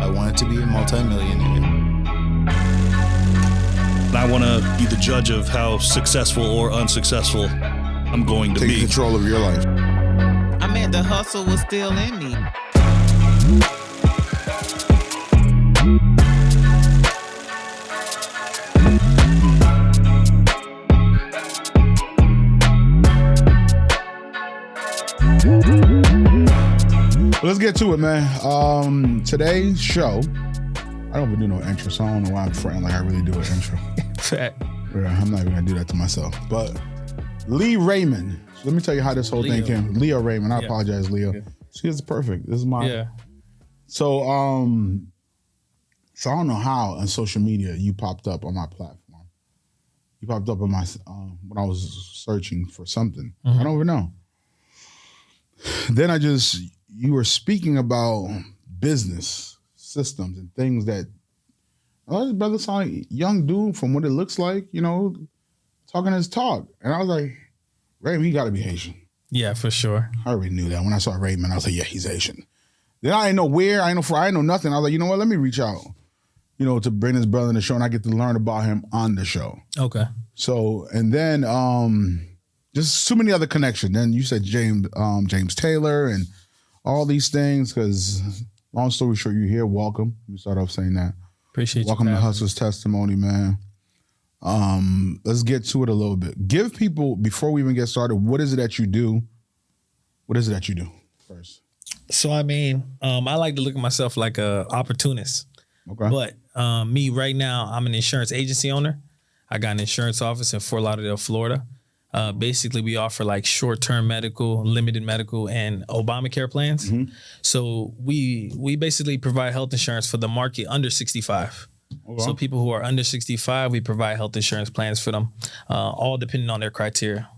I wanted to be a multimillionaire. I want to be the judge of how successful or unsuccessful I'm going to be. Take control of your life. I mean, the hustle was still in me. Let's get to it, man. Today's show, I don't even do no intro, so I don't know why I'm fronting like I really do an intro. Fact. Yeah, I'm not even gonna do that to myself. But Leo Raymond. So let me tell you how this whole thing came. Leo Raymond. I apologize, Leo. Yeah. See, it's perfect. This is my. Yeah. So I don't know how on social media you popped up on my platform. You popped up on my when I was searching for something. I don't even know. Then you were speaking about business systems and things that, this brother sound like a young dude from what it looks like, talking his talk. And I was like, Raymond, he got to be Haitian. Yeah, for sure. I already knew that. When I saw Raymond, I was like, yeah, he's Haitian. Then I didn't know where, I didn't know nothing. I was like, you know what, let me reach out, to bring this brother in the show, and I get to learn about him on the show. Okay. So, and then just so many other connections. Then you said James Taylor and all these things, because long story short, you're here. Welcome. Let me start off saying that. Appreciate you. Welcome to Hustle's Testimony, man. Let's get to it a little bit. Give people, before we even get started, what is it that you do? What is it that you do first? So, I like to look at myself like a opportunist. Okay. But me right now, I'm an insurance agency owner. I got an insurance office in Fort Lauderdale, Florida. Basically, we offer like short-term medical, limited medical, and Obamacare plans. Mm-hmm. So we basically provide health insurance for the market under 65. Okay. So people who are under 65, we provide health insurance plans for them, all depending on their criteria.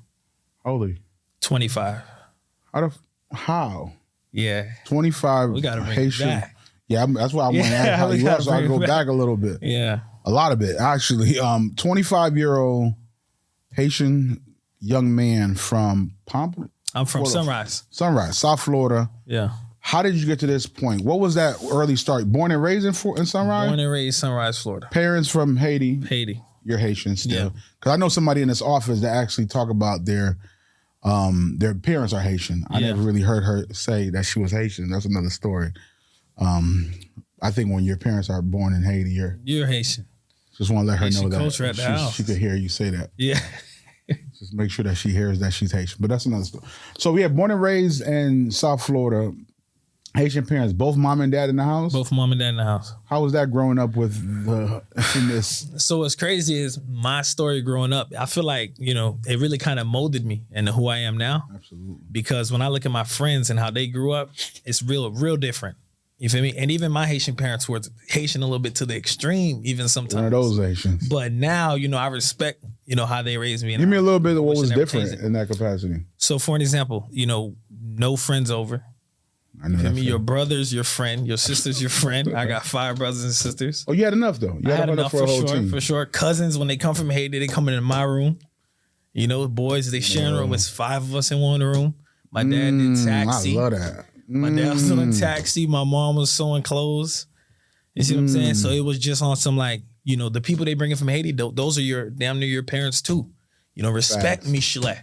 Holy. 25. How? Yeah. 25. We got to bring Haitian. it back. Yeah, that's why I want to ask how you are, so I go back a little bit. Yeah. A lot of it, actually. 25-year-old Haitian young man from Pompano? I'm from Florida. Sunrise, South Florida. Yeah. How did you get to this point? What was that early start? Born and raised in Sunrise? Born and raised Sunrise, Florida. Parents from Haiti? Haiti. You're Haitian still. Because I know somebody in this office that actually talk about their parents are Haitian. I never really heard her say that she was Haitian. That's another story. I think when your parents are born in Haiti, you're Haitian. Just want to let her Haitian know that culture at the house. She could hear you say that. Yeah. Just make sure that she hears that she's Haitian. But that's another story. So we had born and raised in South Florida, Haitian parents, both mom and dad in the house? Both mom and dad in the house. How was that growing up with this? So what's crazy is my story growing up, I feel like, it really kind of molded me into who I am now. Absolutely. Because when I look at my friends and how they grew up, it's real different. You feel me? And even my Haitian parents were Haitian a little bit to the extreme, even sometimes. One of those Haitians. But now, I respect, how they raised me. Give me a little bit of what was different in that capacity. So for an example, no friends over. I know that. Your brother's your friend, your sister's your friend. I got 5 brothers and sisters. Oh, you had enough though. You had enough for a whole sure, team. For sure. Cousins, when they come from Haiti, they come into my room. Boys, they sharing a room. It's 5 of us in one room. My dad did taxi. I love that. My dad was doing taxi. My mom was sewing clothes. You see what I'm saying? So it was just on some the people they bring in from Haiti, those are your damn near your parents too. Respect Michelet.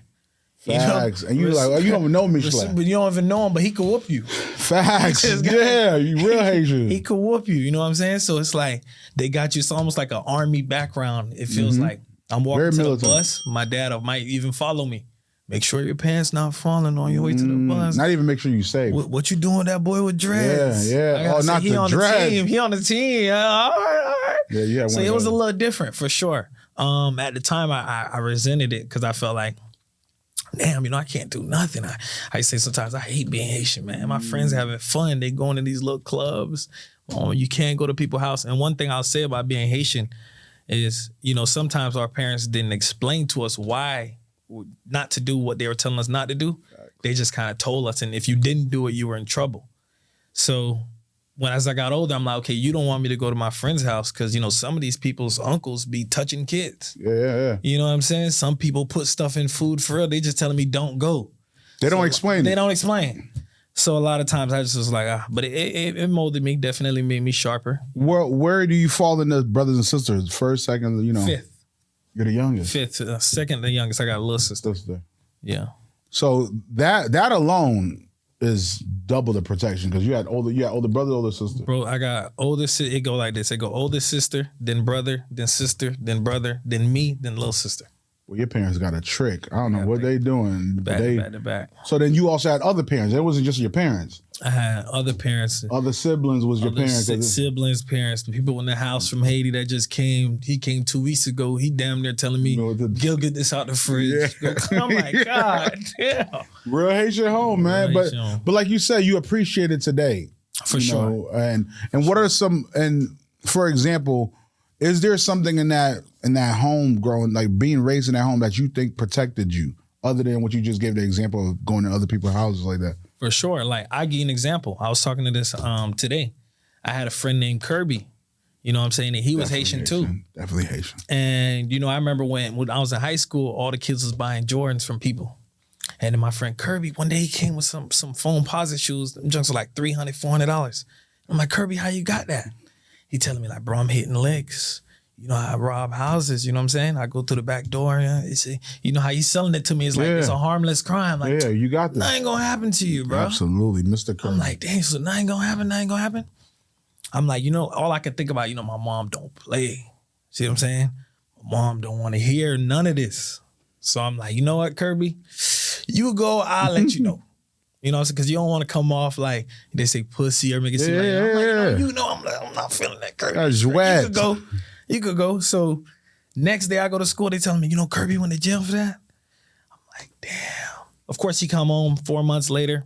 Facts. And you like, you don't even know Michelet. But you don't even know him, but he could whoop you. Facts. Yeah, you real Haitian. He could whoop you. You know what I'm saying? So it's like they got you. It's almost like an army background. It feels like I'm walking to the bus. My dad might even follow me. Make sure your pants not falling on your way to the bus. Not even make sure you safe. What you doing with that boy with dreads? Yeah. Oh, not the dreads. He on the team. All right. Yeah. So it was a little different for sure. At the time, I resented it because I felt like, damn, I can't do nothing. I say sometimes I hate being Haitian, man. My friends having fun. They going to these little clubs. You can't go to people's house. And one thing I'll say about being Haitian is, sometimes our parents didn't explain to us why not to do what they were telling us not to do. They just kind of told us. And if you didn't do it, you were in trouble. So as I got older, I'm like, okay, you don't want me to go to my friend's house because, some of these people's uncles be touching kids. Yeah. You know what I'm saying? Some people put stuff in food for real. They just telling me don't go. They don't explain. They don't explain. So a lot of times I just was like, but it molded me, definitely made me sharper. Where do you fall in the brothers and sisters? First, second, you know? Fifth. You're the youngest. Fifth, second the youngest. I got a little sister. Yeah. So that alone is double the protection because you had older brother, older sister. Bro, I got older sister. It go like this. It go older sister, then brother, then sister, then brother, then me, then little sister. Well, your parents got a trick. I don't know what they doing. Back to back. So then you also had other parents. It wasn't just your parents. I had other parents. Other siblings was your parents. Siblings, parents, the people in the house from Haiti that just came. He came 2 weeks ago. He damn near telling me, "Gil, get this out the fridge." Yeah. I'm like, God damn. Real Haitian home, man. But like you said, you appreciate it today. For sure. And what are some, and for example, is there something in that home growing, like being raised in that home that you think protected you other than what you just gave the example of going to other people's houses like that? For sure. Like I give you an example. I was talking to this today. I had a friend named Kirby. You know what I'm saying? And he was Haitian too. Definitely Haitian. And I remember when I was in high school, all the kids was buying Jordans from people. And then my friend Kirby, one day he came with some foam posit shoes. Them junks were like $300, $400. I'm like, Kirby, how you got that? He telling me like, bro, I'm hitting licks. I rob houses, you know what I'm saying? I go through the back door. You know how he's selling it to me. It's like, it's a harmless crime. Like, you got this. Nothing ain't gonna happen to you, bro. Absolutely, Mr. Kirby. I'm like, dang, so nothing gonna happen? I'm like, all I could think about, my mom don't play. See what I'm saying? My mom don't want to hear none of this. So I'm like, you know what, Kirby? You go, I'll let you know. You know what I'm saying? Because you don't want to come off like they say pussy or make it seem like, I'm not feeling that, Kirby. That's wet. You could go. So next day I go to school, they telling me, Kirby went to jail for that? I'm like, damn. Of course he come home 4 months later.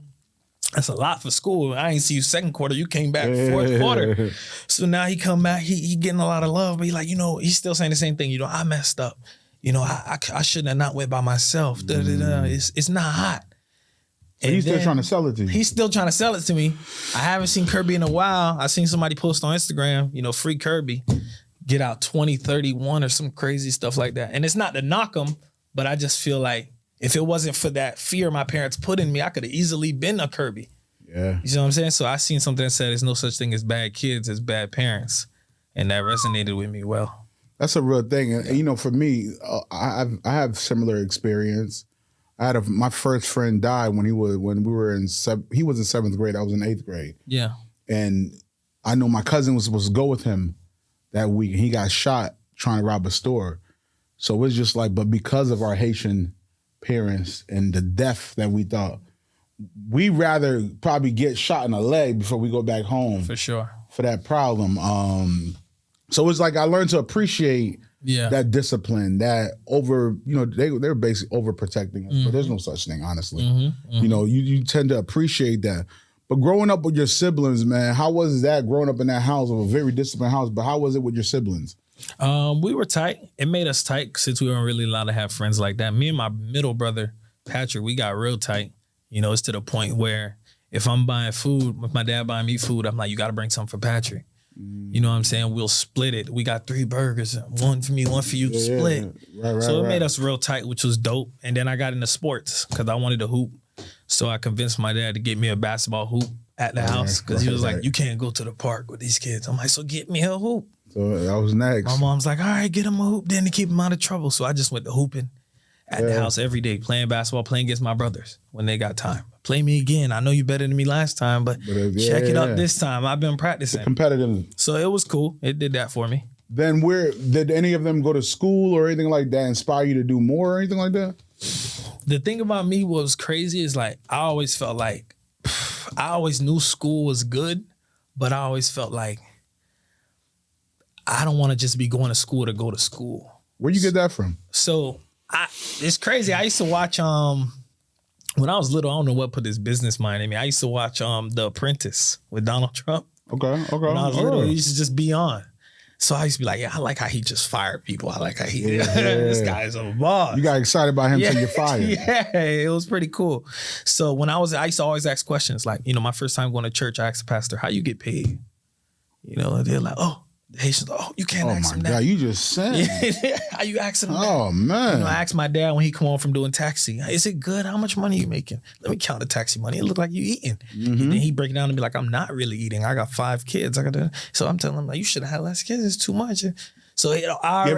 That's a lot for school. I ain't see you second quarter. You came back fourth quarter. So now he come back, he getting a lot of love, but he like, he's still saying the same thing. I messed up. I shouldn't have not went by myself. It's not hot. And he's still trying to sell it to you. He's still trying to sell it to me. I haven't seen Kirby in a while. I seen somebody post on Instagram, free Kirby. Get out 2031 or some crazy stuff like that. And it's not to knock them, but I just feel like if it wasn't for that fear my parents put in me, I could have easily been a Kirby. Yeah. You know what I'm saying? So I seen something that said there's no such thing as bad kids, as bad parents. And that resonated with me well. That's a real thing. And for me, I have similar experience. My first friend died when he was in 7th grade. I was in 8th grade. Yeah. And I know my cousin was supposed to go with him that week, and he got shot trying to rob a store. So it was just like, but because of our Haitian parents and the death that we thought, we rather probably get shot in the leg before we go back home. For sure. For that problem. So it's like I learned to appreciate that discipline, that they're basically overprotecting us, but there's no such thing, honestly. You tend to appreciate that. But growing up with your siblings, man, how was that growing up in that house, of a very disciplined house, but how was it with your siblings? We were tight. It made us tight since we weren't really allowed to have friends like that. Me and my middle brother, Patrick, we got real tight. It's to the point where if I'm buying food, if my dad buying me food, I'm like, you got to bring something for Patrick. You know what I'm saying? We'll split it. We got 3 burgers, one for me, one for you, split. Right, so it made us real tight, which was dope. And then I got into sports because I wanted to hoop. So I convinced my dad to get me a basketball hoop at the house because he was like, you can't go to the park with these kids. I'm like, so get me a hoop. So that was next. My mom's like, all right, get him a hoop then to keep him out of trouble. So I just went to hooping at the house every day, playing basketball, playing against my brothers when they got time. Play me again. I know you better than me last time, but check it up this time. I've been practicing. Competitive. So it was cool. It did that for me. Then did any of them go to school or anything like that inspire you to do more or anything like that? The thing about me what was crazy is like I always felt like I always knew school was good, but I always felt like I don't want to just be going to school to go to school. Where'd you get that from? So it's crazy. I used to watch when I was little, I don't know what put this business mind in me. I used to watch The Apprentice with Donald Trump. Okay. When I was little, it used to just be on. So I used to be like, I like how he just fired people. I like how this guy's a boss. You got excited about him till you're fired. Yeah, it was pretty cool. So when I used to always ask questions like, my first time going to church, I asked the pastor, how you get paid? They're like, oh, The Haitians, oh, you can't Oh ask my him God, that. you just said. How you asking him that? Oh man. You know, I asked my dad when he come home from doing taxi, is it good? How much money you making? Let me count the taxi money. It look like you eating. And then he break it down and be like, I'm not really eating. I got 5 kids. So I'm telling him, like, you should have had less kids. It's too much. So you know, I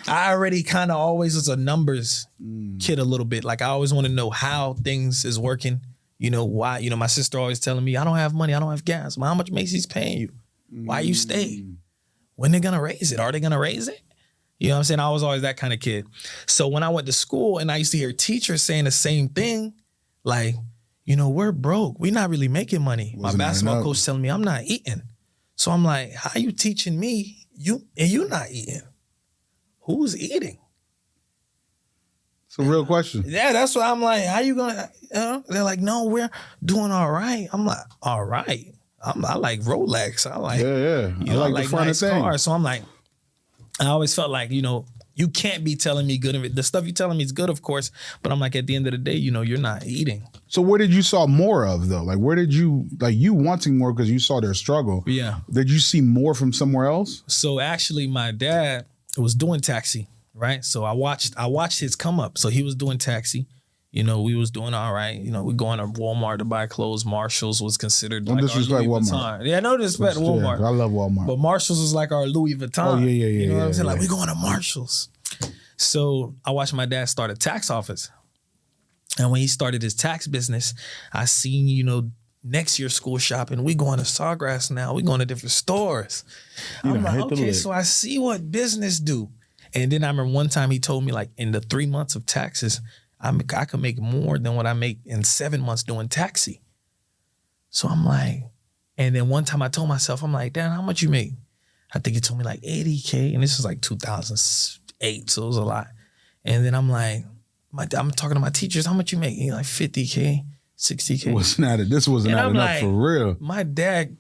already kind of always was a numbers kid a little bit. Like I always want to know how things is working. You know, why, you know, my sister always telling me, I don't have money. I don't have gas. Well, how much Macy's paying you? Why you stay? When they gonna raise it? Are they gonna raise it? You know what I'm saying? I was always that kind of kid. So when I went to school and I used to hear teachers saying the same thing, like, you know, we're broke. We're not really making money. My basketball coach telling me I'm not eating. So I'm like, how you teaching me? You not eating? Who's eating? It's a real question. Yeah, that's what I'm like. How you gonna? You know? They're like, no, we're doing all right. I'm like, all right. I like Rolex. I like, You know, I like the finer nice thing. cars. So I'm like, I always felt like, you know, you can't be telling me good of it. The stuff you're telling me is good, of course, but I'm like, at the end of the day, you know, you're not eating. So where did you saw more of though? Like where did you, like you wanting more because you saw their struggle. Yeah. Did you see more from somewhere else? So actually my dad was doing taxi, right? So I watched his come up. So he was doing taxi. You know, we was doing all right. You know, we going to Walmart to buy clothes. Marshalls was considered Don't like disrespect our Louis Walmart. Vuitton. Yeah, no disrespect to Walmart. I love Walmart. But Marshalls was like our Louis Vuitton. Oh, yeah. You know what I'm saying? Yeah. Like, we going to Marshalls. So I watched my dad start a tax office. And when he started his tax business, I seen, you know, next year school shopping, we going to Sawgrass now. We going to different stores. I'm like, okay, so I see what business do. And then I remember one time he told me, like, in the 3 months of taxes, I could make more than what I make in 7 months doing taxi. So I'm like, and then one time I told myself, I'm like, Dad, how much you make? I think he told me like 80K. And this was like 2008, so it was a lot. And then I'm like, I'm talking to my teachers, how much you make? He like 50K, 60K. This wasn't enough like, for real. My dad,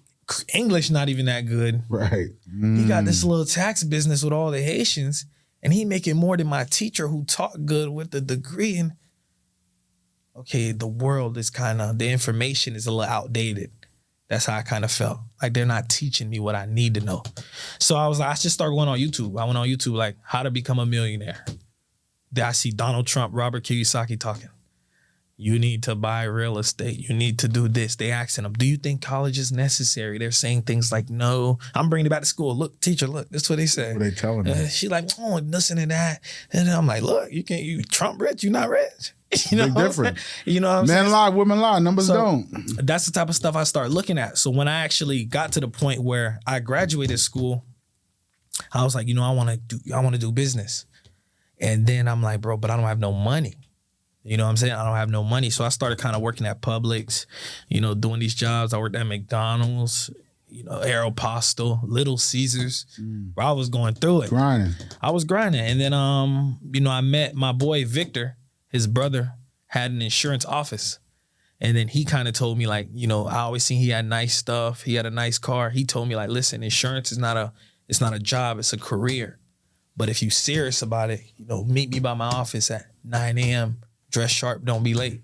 English not even that good. Right. He got this little tax business with all the Haitians. And he making more than my teacher who taught good with the degree. And okay, the world is the information is a little outdated. That's how I kind of felt. Like they're not teaching me what I need to know. So I was like, I should start going on YouTube. I went on YouTube, like how to become a millionaire. Then I see Donald Trump, Robert Kiyosaki talking. You need to buy real estate. You need to do this. They asking them, do you think college is necessary? They're saying things like, no. I'm bringing it back to school. Look, teacher, look, this is what they say. What are they telling me? She like, oh, listen to that. And then I'm like, look, you Trump rich, you not rich. You know, big difference. You know what I'm saying? Men lie, women lie, numbers don't. That's the type of stuff I start looking at. So when I actually got to the point where I graduated school, I was like, you know, I want to do business. And then I'm like, bro, but I don't have no money. You know what I'm saying? I don't have no money. So I started kind of working at Publix, you know, doing these jobs. I worked at McDonald's, you know, Aeropostale, Little Caesars. Where I was going through it. Grinding. I was grinding. And then, you know, I met my boy Victor. His brother had an insurance office. And then he kind of told me, like, you know, I always seen he had nice stuff. He had a nice car. He told me, like, listen, insurance is not a job. It's a career. But if you serious about it, you know, meet me by my office at 9 a.m., dress sharp, don't be late.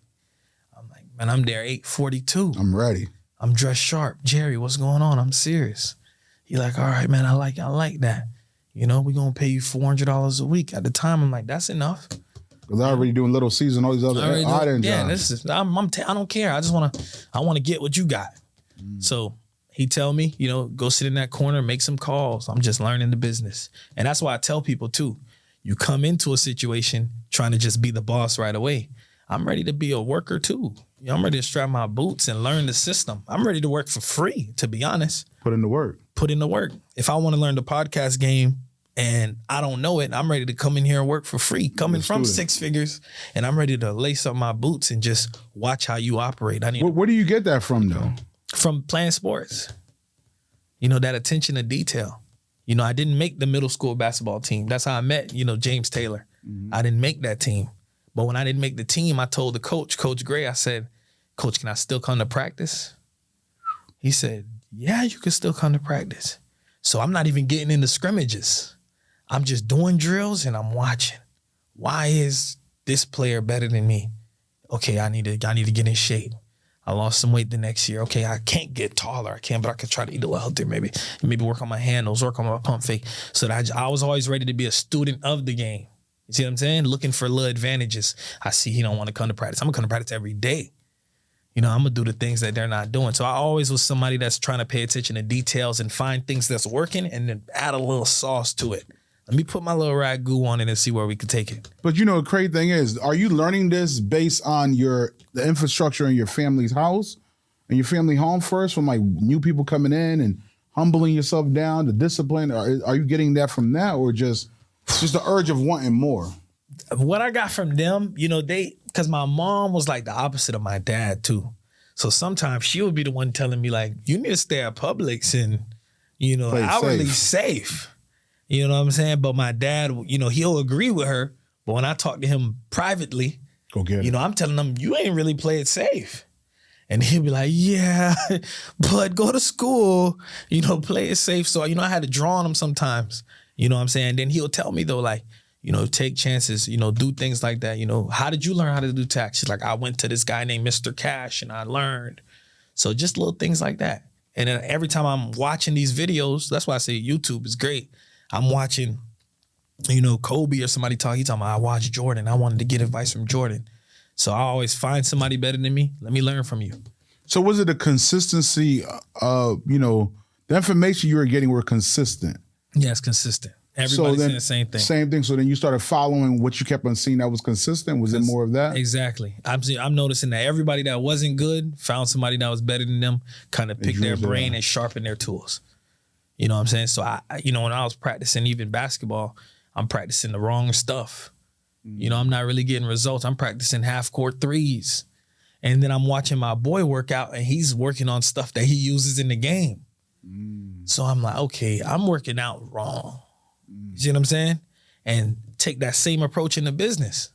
I'm like, man, I'm there 8:42. I'm ready. I'm dressed sharp. Jerry, what's going on? I'm serious. He like, all right, man, I like that. You know, we're going to pay you $400 a week. At the time, I'm like, that's enough. Because I already doing Little Caesars and all these other iron jobs. I don't care. I want to get what you got. So he tell me, you know, go sit in that corner, make some calls. I'm just learning the business. And that's why I tell people too, you come into a situation trying to just be the boss right away. I'm ready to be a worker too. You know, I'm ready to strap my boots and learn the system. I'm ready to work for free, to be honest. Put in the work. If I want to learn the podcast game and I don't know it, I'm ready to come in here and work for free. Coming from 6 figures, and I'm ready to lace up my boots and just watch how you operate. Where do you get that from though? From playing sports. You know, that attention to detail. You know, I didn't make the middle school basketball team. That's how I met, you know, James Taylor. I didn't make that team. But when I didn't make the team, I told the coach, Coach Gray, I said, Coach, can I still come to practice? He said, yeah, you can still come to practice. So I'm not even getting into scrimmages. I'm just doing drills and I'm watching. Why is this player better than me? Okay, I need to get in shape. I lost some weight the next year. Okay, I can't get taller. But I could try to eat a little healthier maybe. Maybe work on my handles, work on my pump fake. So that I was always ready to be a student of the game. You see what I'm saying? Looking for little advantages. I see he don't want to come to practice. I'm going to come to practice every day. I'm going to do the things that they're not doing. So I always was somebody that's trying to pay attention to details and find things that's working and then add a little sauce to it. Let me put my little ragu on it and see where we can take it. But the crazy thing is, are you learning this based on the infrastructure in your family's house and your family home first, from like new people coming in and humbling yourself down, the discipline? Are you getting that from that, or just the urge of wanting more? What I got from them, because my mom was like the opposite of my dad too. So sometimes she would be the one telling me like, you need to stay at Publix and, outwardly safe. You know what I'm saying? But my dad, he'll agree with her. But when I talk to him privately, go get it. I'm telling him, you ain't really play it safe. And he'll be like, yeah, but go to school, play it safe. So, I had to draw on him sometimes. You know what I'm saying? Then he'll tell me though, like, take chances, do things like that. How did you learn how to do tax? She's like, I went to this guy named Mr. Cash and I learned. So just little things like that. And then every time I'm watching these videos, that's why I say YouTube is great. I'm watching, Kobe or somebody talk. He's talking about, I watched Jordan. I wanted to get advice from Jordan. So I always find somebody better than me. Let me learn from you. So was it the consistency of, the information you were getting were consistent? Yeah, it's consistent. Everybody's saying the same thing. Same thing. So then you started following what you kept on seeing that was consistent. Was it more of that? Exactly. I'm noticing that everybody that wasn't good found somebody that was better than them, kind of pick their brain and sharpen their tools. You know what I'm saying? So I when I was practicing even basketball, I'm practicing the wrong stuff. I'm not really getting results. I'm practicing half court threes. And then I'm watching my boy work out and he's working on stuff that he uses in the game. So I'm like, okay, I'm working out wrong. You see what I'm saying? And take that same approach in the business.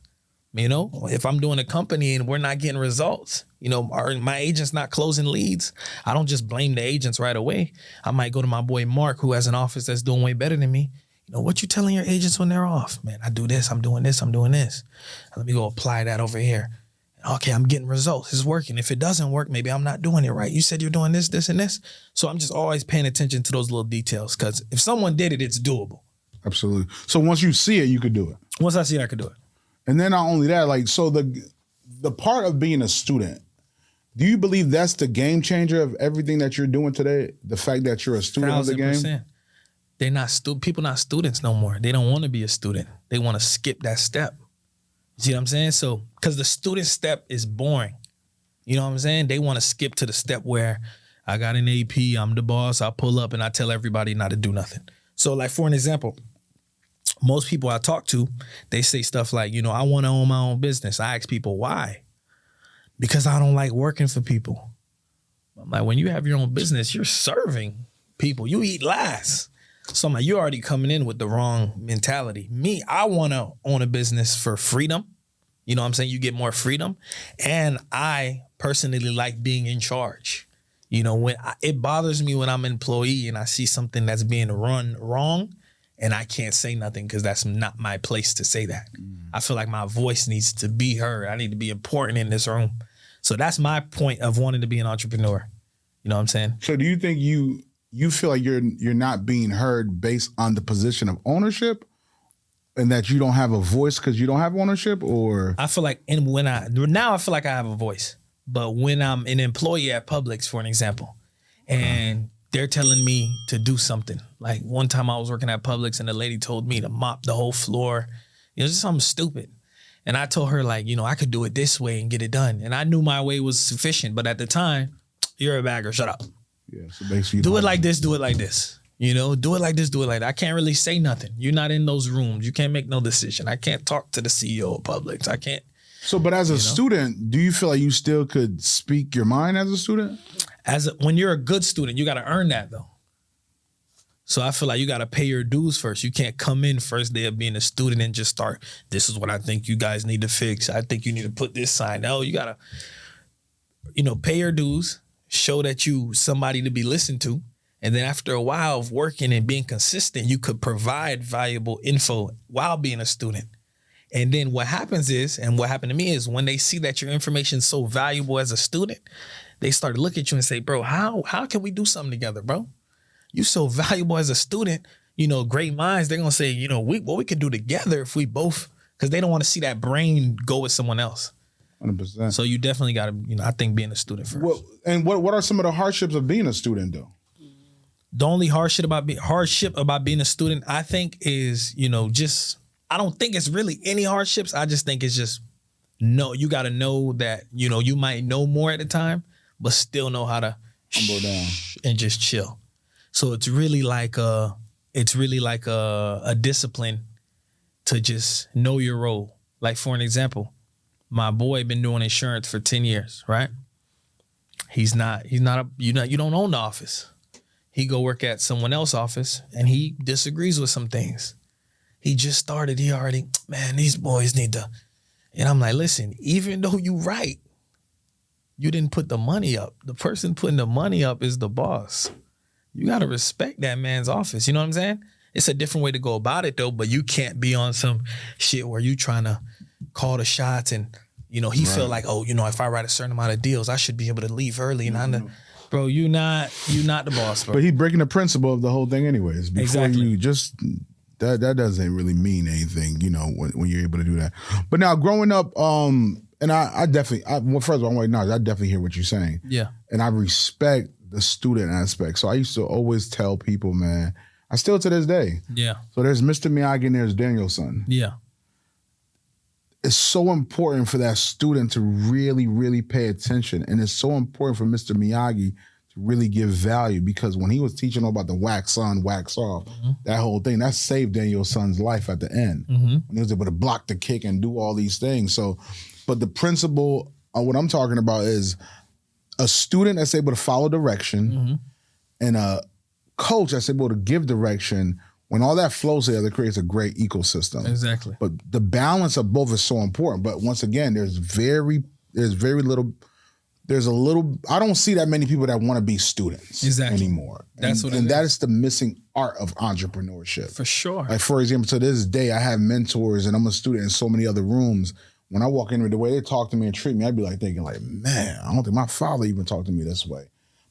If I'm doing a company and we're not getting results, my agent's not closing leads, I don't just blame the agents right away. I might go to my boy Mark, who has an office that's doing way better than me. What you telling your agents when they're off? Man, I do this, I'm doing this, I'm doing this. Let me go apply that over here. Okay, I'm getting results. It's working. If it doesn't work, maybe I'm not doing it right. You said you're doing this, this, and this. So I'm just always paying attention to those little details, because if someone did it, it's doable. Absolutely. So once you see it, you could do it. Once I see it, I could do it. And then not only that, so the part of being a student, do you believe that's the game changer of everything that you're doing today? The fact that you're a student of the game? 1,000%. They're not people not students no more. They don't want to be a student. They want to skip that step. You see what I'm saying? So, because the student step is boring. You know what I'm saying? They want to skip to the step where I got an AP, I'm the boss, I pull up and I tell everybody not to do nothing. So like, for an example, most people I talk to, they say stuff like, I want to own my own business. I ask people why? Because I don't like working for people. I'm like, when you have your own business, you're serving people. You eat last. So I'm like, you're already coming in with the wrong mentality. Me, I want to own a business for freedom. You know what I'm saying? You get more freedom. And I personally like being in charge. It bothers me when I'm an employee and I see something that's being run wrong and I can't say nothing because that's not my place to say that. I feel like my voice needs to be heard. I need to be important in this room. So that's my point of wanting to be an entrepreneur. You know what I'm saying? So do you think you feel like you're not being heard based on the position of ownership, and that you don't have a voice because you don't have ownership? Or I feel like, now I feel like I have a voice, but when I'm an employee at Publix, for an example, and they're telling me to do something, like one time I was working at Publix and the lady told me to mop the whole floor, just something stupid. And I told her like, I could do it this way and get it done. And I knew my way was sufficient, but at the time, you're a bagger, shut up. Yeah, so basically do it like this, do it like this. Do it like this, do it like that. I can't really say nothing. You're not in those rooms. You can't make no decision. I can't talk to the CEO of Publix. I can't. So, but as a student, do you feel like you still could speak your mind as a student? When you're a good student, you got to earn that though. So I feel like you got to pay your dues first. You can't come in first day of being a student and just start, this is what I think you guys need to fix. I think you need to put this sign. No, you got to, pay your dues, show that you somebody to be listened to. And then after a while of working and being consistent, you could provide valuable info while being a student. And then what happens is, and what happened to me is when they see that your information is so valuable as a student, they start to look at you and say, bro, how can we do something together, bro? You so valuable as a student, you know, great minds, they're going to say, you know, what we could do together if we both, because they don't want to see that brain go with someone else. 100%. So you definitely got to, you know, I think being a student first. What are some of the hardships of being a student though? The only hardship about being a student, I think is, you know, just, I don't think it's really any hardships. I just think it's just, you got to know that, you know, you might know more at the time, but still know how to humble down and just chill. So it's really like a discipline to just know your role. Like for an example, my boy been doing insurance for 10 years, right? You don't own the office. He go work at someone else's office and he disagrees with some things. He just started, man, these boys need to. And I'm like, listen, even though you right, you didn't put the money up. The person putting the money up is the boss. You got to respect that man's office. You know what I'm saying? It's a different way to go about it though, but you can't be on some shit where you trying to call the shots and, you know, he feel like, oh, you know, if I write a certain amount of deals, I should be able to leave early. And bro, you not the boss, bro. But he breaking the principle of the whole thing anyways. Before exactly. You just, that doesn't really mean anything, you know, when you're able to do that. But now growing up, and I definitely, first of all, I want to acknowledge, I definitely hear what you're saying. Yeah. And I respect the student aspect. So I used to always tell people, man, I still to this day. Yeah. So there's Mr. Miyagi and there's Danielson. Yeah. It's so important for that student to really, really pay attention. And it's so important for Mr. Miyagi to really give value, because when he was teaching about the wax on, wax off, that whole thing, that saved Danielson's life at the end. When he was able to block the kick and do all these things. So, but the principle, what I'm talking about is a student that's able to follow direction and a coach that's able to give direction. When all that flows together, it creates a great ecosystem. Exactly. But the balance of both is so important. But once again, there's a little, I don't see that many people that want to be students anymore. And that is the missing art of entrepreneurship. For sure. Like, for example, to this day, I have mentors and I'm a student in so many other rooms. When I walk in, the way they talk to me and treat me, I'd be like thinking like, man, I don't think my father even talked to me this way.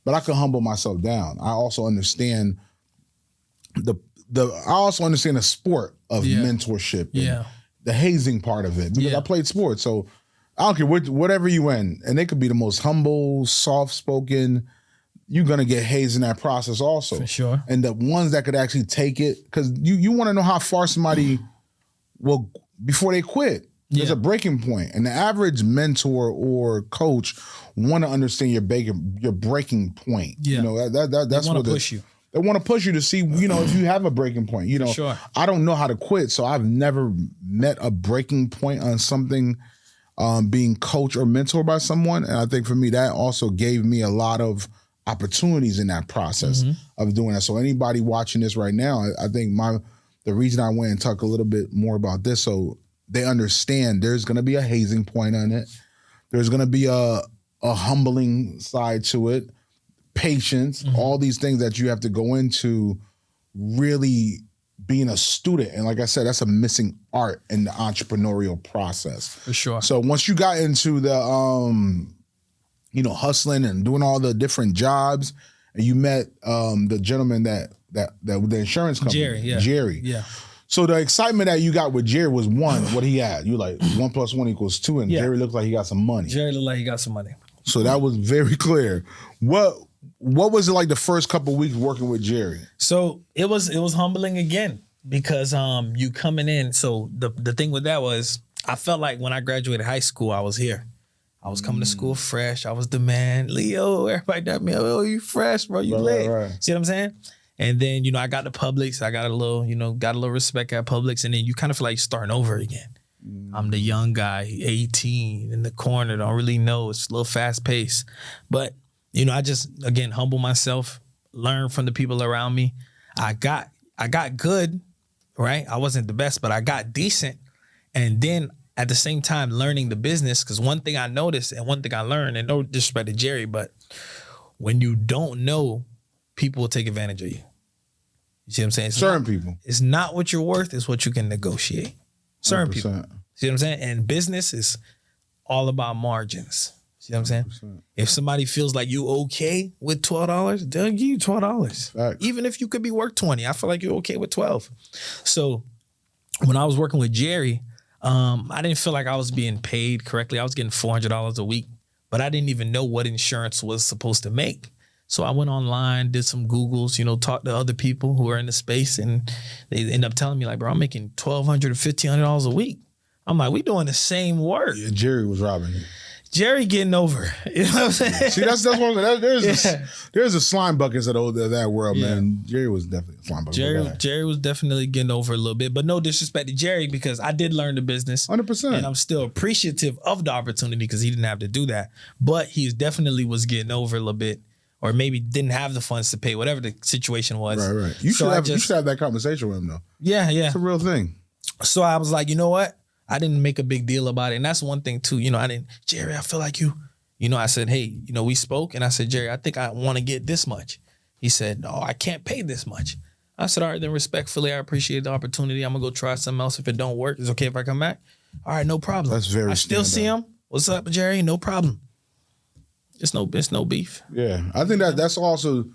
But I can humble myself down. I also understand the sport of mentorship and the hazing part of it, because I played sports. So I don't care whatever you in, and they could be the most humble, soft-spoken, you're going to get hazed in that process also. For sure. And the ones that could actually take it, because you want to know how far somebody will, before they quit. There's a breaking point. And the average mentor or coach want to understand your breaking point. Yeah. You know, that's what push you. They want to push you to see, you know, if you have a breaking point. You know, sure. I don't know how to quit, so I've never met a breaking point on something being coached or mentored by someone. And I think for me, that also gave me a lot of opportunities in that process of doing that. So anybody watching this right now, I think the reason I went and talk a little bit more about this, so they understand there's going to be a hazing point on it. There's going to be a humbling side to it. Patience, all these things that you have to go into really being a student. And like I said, that's a missing art in the entrepreneurial process. For sure. So once you got into the, hustling and doing all the different jobs, and you met the gentleman that the insurance company, Jerry. Yeah. So the excitement that you got with Jerry was what he had. You like 1 + 1 = 2, and Jerry looked like he got some money. So that was very clear. What was it like the first couple of weeks working with Jerry? So it was humbling again, because you coming in. So the thing with that was, I felt like when I graduated high school, I was here. I was coming to school fresh. I was the man. Leo, everybody got me. Oh, you fresh, bro. You lit. Right. See what I'm saying? And then, I got to Publix. I got a little respect at Publix. And then you kind of feel like you're starting over again. I'm the young guy, 18, in the corner, don't really know. It's a little fast paced. But, I just, again, humble myself, learn from the people around me. I got good, right? I wasn't the best, but I got decent. And then at the same time, learning the business, because one thing I noticed and one thing I learned, and no disrespect to Jerry, but when you don't know, people will take advantage of you. You see what I'm saying? Certain people. It's not what you're worth, it's what you can negotiate. Certain people. 100%. See what I'm saying? And business is all about margins. See what I'm saying? 100%. If somebody feels like you okay with $12, they'll give you $12. Facts. Even if you could be worth 20, I feel like you're okay with 12. So when I was working with Jerry, I didn't feel like I was being paid correctly. I was getting $400 a week, but I didn't even know what insurance was supposed to make. So I went online, did some Googles, talked to other people who are in the space, and they end up telling me like, bro, I'm making $1,200 or $1,500 a week. I'm like, we doing the same work. Yeah, Jerry was robbing you. Jerry getting over. You know what I'm saying? See, that's one. There's a slime buckets of that world, man. Jerry was definitely a slime bucket. Jerry was definitely getting over a little bit, but no disrespect to Jerry because I did learn the business 100%, and I'm still appreciative of the opportunity because he didn't have to do that. But he definitely was getting over a little bit, or maybe didn't have the funds to pay, whatever the situation was. Right. You should have that conversation with him though. Yeah. It's a real thing. So I was like, you know what? I didn't make a big deal about it. And that's one thing too, Jerry, I feel like I said, hey, we spoke and I said, Jerry, I think I want to get this much. He said, no, I can't pay this much. I said, all right, then respectfully, I appreciate the opportunity. I'm gonna go try something else. If it don't work, it's okay if I come back. All right, no problem. That's very I still see him. What's up, Jerry? No problem. It's no beef. Yeah. I think that's also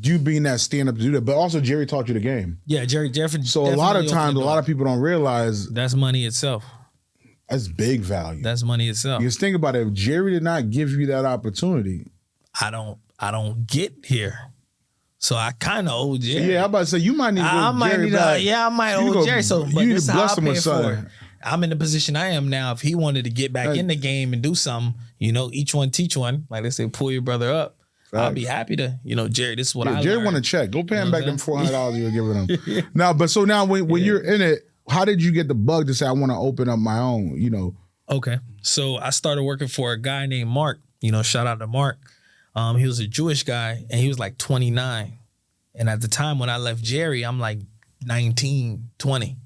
you being that stand up to do that, but also Jerry taught you the game. Yeah, Jerry. So a lot of times, a lot of people don't realize that's money itself. That's big value. That's money itself. Because think about it, if Jerry did not give you that opportunity, I don't get here. So I kind of owe Jerry. Yeah, I'm about to say you might need to go Jerry back. I might owe Jerry. So but you need this to is how bless I him pay with for it. something. I'm in the position I am now. If he wanted to get back in the game and do something, each one teach one. Like they say, pull your brother up. I'll be happy to, Jerry, this is what I learned. Jerry want to check. Go pay him back them $400 you're giving him. Now, when you're in it, how did you get the bug to say, I want to open up my own, Okay. So I started working for a guy named Mark, shout out to Mark. He was a Jewish guy and he was like 29. And at the time when I left Jerry, I'm like 19, 20.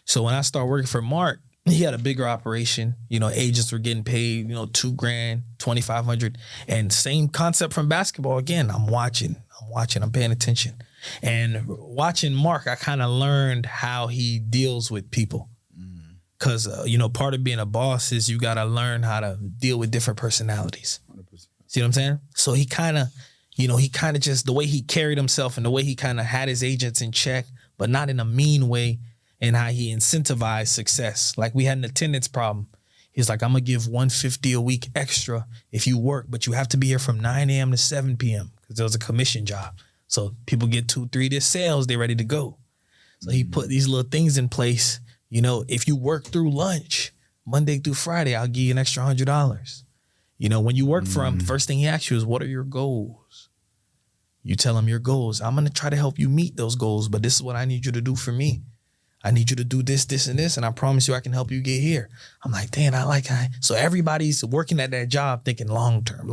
So when I started working for Mark, he had a bigger operation. Agents were getting paid, $2,000, $2,500. And same concept from basketball. Again, I'm watching, I'm paying attention. And watching Mark, I kind of learned how he deals with people. Because, part of being a boss is you got to learn how to deal with different personalities. 100%. See what I'm saying? So he kind of, just the way he carried himself and the way he kind of had his agents in check, but not in a mean way, and how he incentivized success. Like we had an attendance problem. He's like, I'm going to give $150 a week extra if you work, but you have to be here from 9 a.m. to 7 p.m. because there was a commission job. So people get 2-3 days sales, they're ready to go. So he put these little things in place. If you work through lunch, Monday through Friday, I'll give you an extra $100. When you work for him, the first thing he asks you is, what are your goals? You tell him your goals. I'm going to try to help you meet those goals, but this is what I need you to do for me. I need you to do this, this, and this, and I promise you I can help you get here. I'm like, damn, so everybody's working at that job thinking long-term.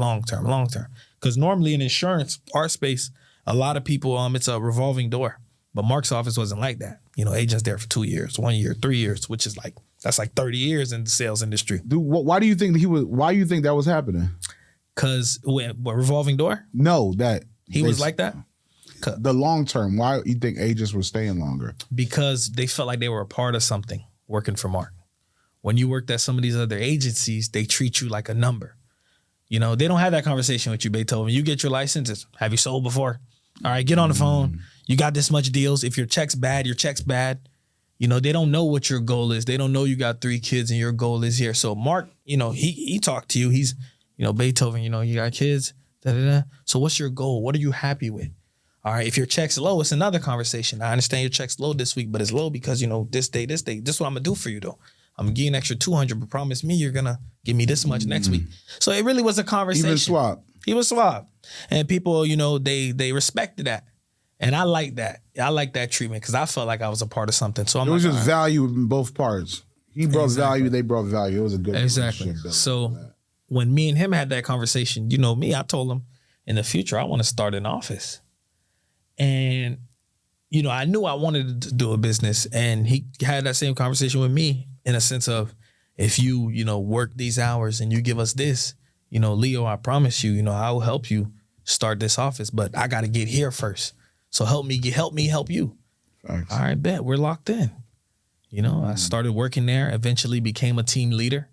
Because normally in insurance, our space, a lot of people, it's a revolving door. But Mark's office wasn't like that. Agents there for 2 years, 1 year, 3 years, which is that's like 30 years in the sales industry. Dude, why do you think why do you think that was happening? Because what revolving door? No, that he was like that? The long term, why you think agents were staying longer? Because they felt like they were a part of something working for Mark. When you worked at some of these other agencies, they treat you like a number. They don't have that conversation with you, Beethoven. You get your license. Have you sold before? All right, get on the phone. You got this much deals. If your check's bad, your check's bad. They don't know what your goal is. They don't know you got 3 kids and your goal is here. So Mark, he talked to you. He's, Beethoven, you got kids. So what's your goal? What are you happy with? All right, if your check's low, it's another conversation. I understand your check's low this week, but it's low because, this day, this is what I'm going to do for you, though. I'm going to give you an extra $200, but promise me you're going to give me this much next week. So it really was a conversation. He was swap. And people, they respected that. And I like that. I like that treatment because I felt like I was a part of something. So it was just value in both parts. He brought value, they brought value. It was a good relationship. So when me and him had that conversation, me, I told him in the future, I want to start an office. And, I knew I wanted to do a business, and he had that same conversation with me in a sense of, if you, work these hours and you give us this, Leo, I promise you, I will help you start this office, but I got to get here first. So help me help you. Thanks. All right, bet we're locked in. You know, I started working there, eventually became a team leader.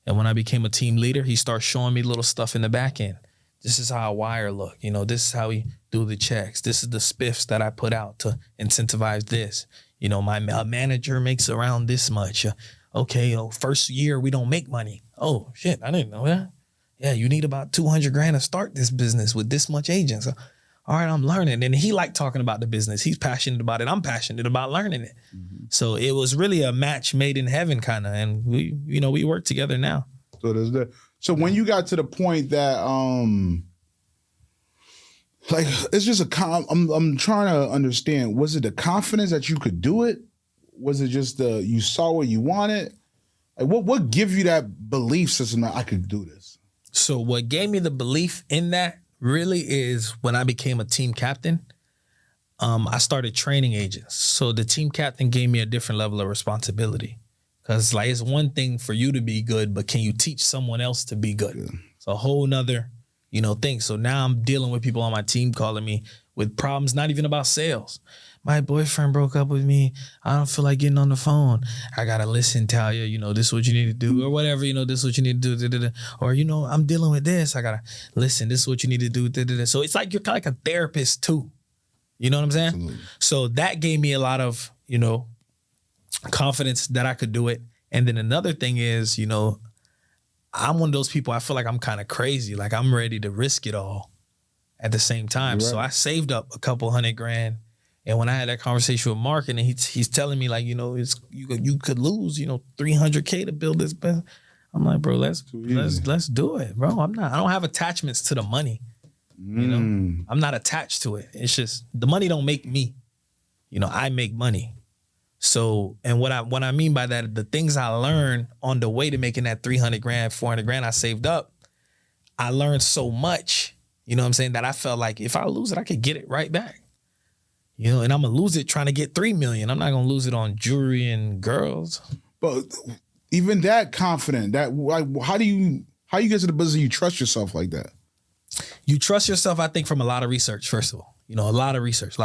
And when I became a team leader, he started showing me little stuff in the back end. This is how a wire look. You know, this is how we do the checks. This is the spiffs that I put out to incentivize this. You know, my manager makes around this much. Okay, first year we don't make money. Oh, shit, I didn't know that. Yeah, you need about $200,000 to start this business with this much agents. All right, I'm learning. And he liked talking about the business. He's passionate about it. I'm passionate about learning it. Mm-hmm. So it was really a match made in heaven kind of. And we work together now. So there's that. So when you got to the point that, like, it's just I'm trying to understand, was it the confidence that you could do it? Was it just you saw what you wanted? Like what give you that belief system that I could do this? So what gave me the belief in that really is when I became a team captain, I started training agents. So the team captain gave me a different level of responsibility. Because like it's one thing for you to be good, but can you teach someone else to be good? Yeah. It's a whole nother, thing. So now I'm dealing with people on my team calling me with problems, not even about sales. My boyfriend broke up with me. I don't feel like getting on the phone. I got to listen, Talia, this is what you need to do or whatever, this is what you need to do. Or, I'm dealing with this. I got to listen. This is what you need to do. So it's like you're kind of like a therapist too. You know what I'm saying? Absolutely. So that gave me a lot of, confidence that I could do it. And then another thing is, I'm one of those people, I feel like I'm kind of crazy. Like I'm ready to risk it all at the same time. Right. So I saved up a couple $100,000. And when I had that conversation with Mark, and he's telling me like, you could lose, $300K to build this business. I'm like, bro, let's do it, bro. I don't have attachments to the money. I'm not attached to it. It's just the money don't make me. I make money. So, and what I mean by that, the things I learned on the way to making that $300,000, $400,000 I saved up, I learned so much, that I felt like if I lose it, I could get it right back. And I'm going to lose it trying to get $3 million. I'm not going to lose it on jewelry and girls. But even that confident, that like, how you get to the business? You trust yourself like that? You trust yourself, I think, from a lot of research, first of all. A lot of research,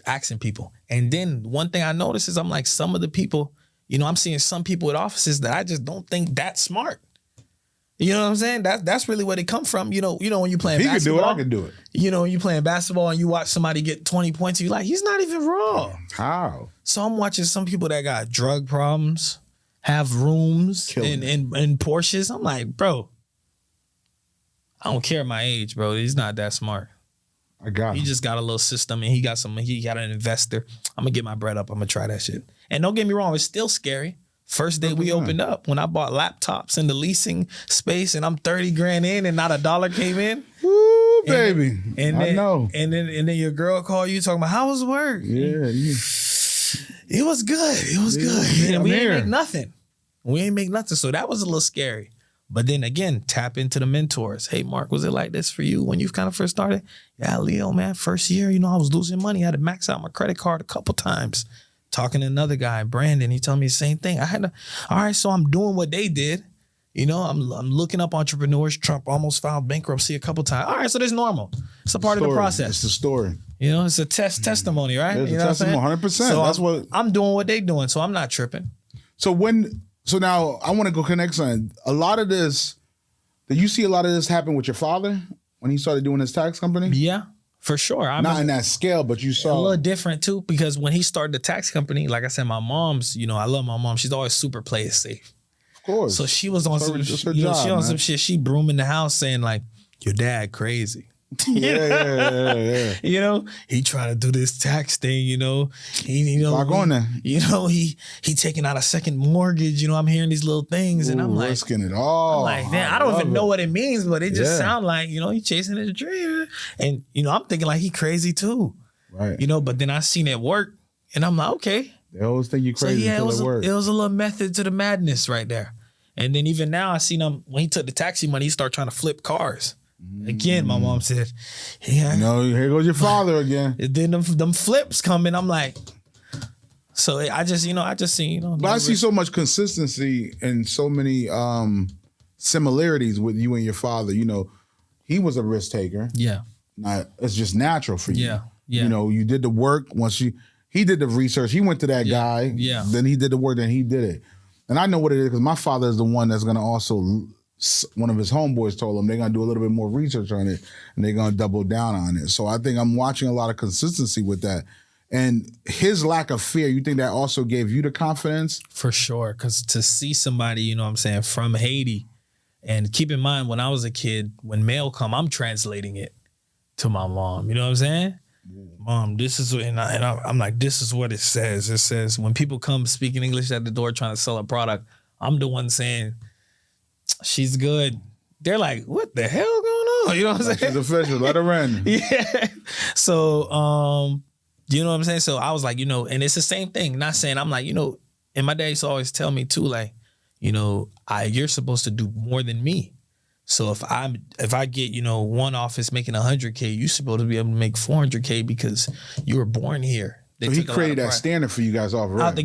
asking people. And then one thing I noticed is I'm like, some of the people, I'm seeing some people with offices that I just don't think that smart. You know what I'm saying? That's really where they come from. When you playing basketball. He can do it, I can do it. When you playing basketball and you watch somebody get 20 points, you're like, he's not even raw. How? So I'm watching some people that got drug problems, have rooms and Porsches. I'm like, bro, I don't care my age, bro. He's not that smart. I got him. He just got a little system and he got an investor. I'm going to get my bread up. I'm going to try that shit. And don't get me wrong, it's still scary. First day we opened up, when I bought laptops in the leasing space and I'm $30,000 in and not $1 came in. Woo, baby. I know. And then your girl called you talking about how was work? Yeah. It was good. Yeah, and we ain't make nothing. So that was a little scary. But then again, tap into the mentors. Hey, Mark, was it like this for you when you kind of first started? Yeah, Leo, man, first year, I was losing money. I had to max out my credit card a couple times. Talking to another guy, Brandon, he told me the same thing. All right, so I'm doing what they did. I'm looking up entrepreneurs. Trump almost filed bankruptcy a couple times. All right, so that's normal. It's a part of the process. It's the story. It's a testimony, right? It's a testimony, 100%. So that's what I'm doing what they doing, so I'm not tripping. So now I want to go connect something. A lot of this, did you see a lot of this happen with your father when he started doing his tax company? Yeah. For sure. Not in that scale, but you saw. A little different too, because when he started the tax company, like I said, my mom's, I love my mom. She's always super play it safe. Of course. So she was on some shit. She brooming the house saying like, your dad crazy. Yeah. He trying to do this tax thing, he taking out a second mortgage, I'm hearing these little things. Ooh, and I'm like, risking it all. I'm like, man, I don't even know what it means, but it just sound like, he chasing his dream. And, I'm thinking like he crazy too. Right. But then I seen it work and I'm like, okay. They always think you crazy until it works. It was a little method to the madness right there. And then even now I seen him, when he took the taxi money, he started trying to flip cars. Again, my mom said, here goes your father again. Then them flips coming. I'm like, so I just seen, But I see so much consistency and so many similarities with you and your father. He was a risk taker. Yeah. It's just natural for you. Yeah. You did the work once he he did the research. He went to that guy. Yeah. Then he did the work. Then he did it. And I know what it is because my father is the one that's going to also. One of his homeboys told him they're going to do a little bit more research on it and they're going to double down on it. So I think I'm watching a lot of consistency with that. And his lack of fear, you think that also gave you the confidence? For sure. Because to see somebody, you know what I'm saying, from Haiti, and keep in mind when I was a kid, when mail come, I'm translating it to my mom. You know what I'm saying? Mom, this is what, I'm like, this is what it says. It says when people come speaking English at the door trying to sell a product, I'm the one saying, she's good. They're like, what the hell going on? You know what I'm saying? She's official. Let her in. Yeah. So, you know what I'm saying? So I was like, and it's the same thing. Not saying I'm like, and my dad used to always tell me too, like, you're supposed to do more than me. So if I get, one office making $100K, you're supposed to be able to make $400K because you were born here. So he created that standard for you guys off right? Out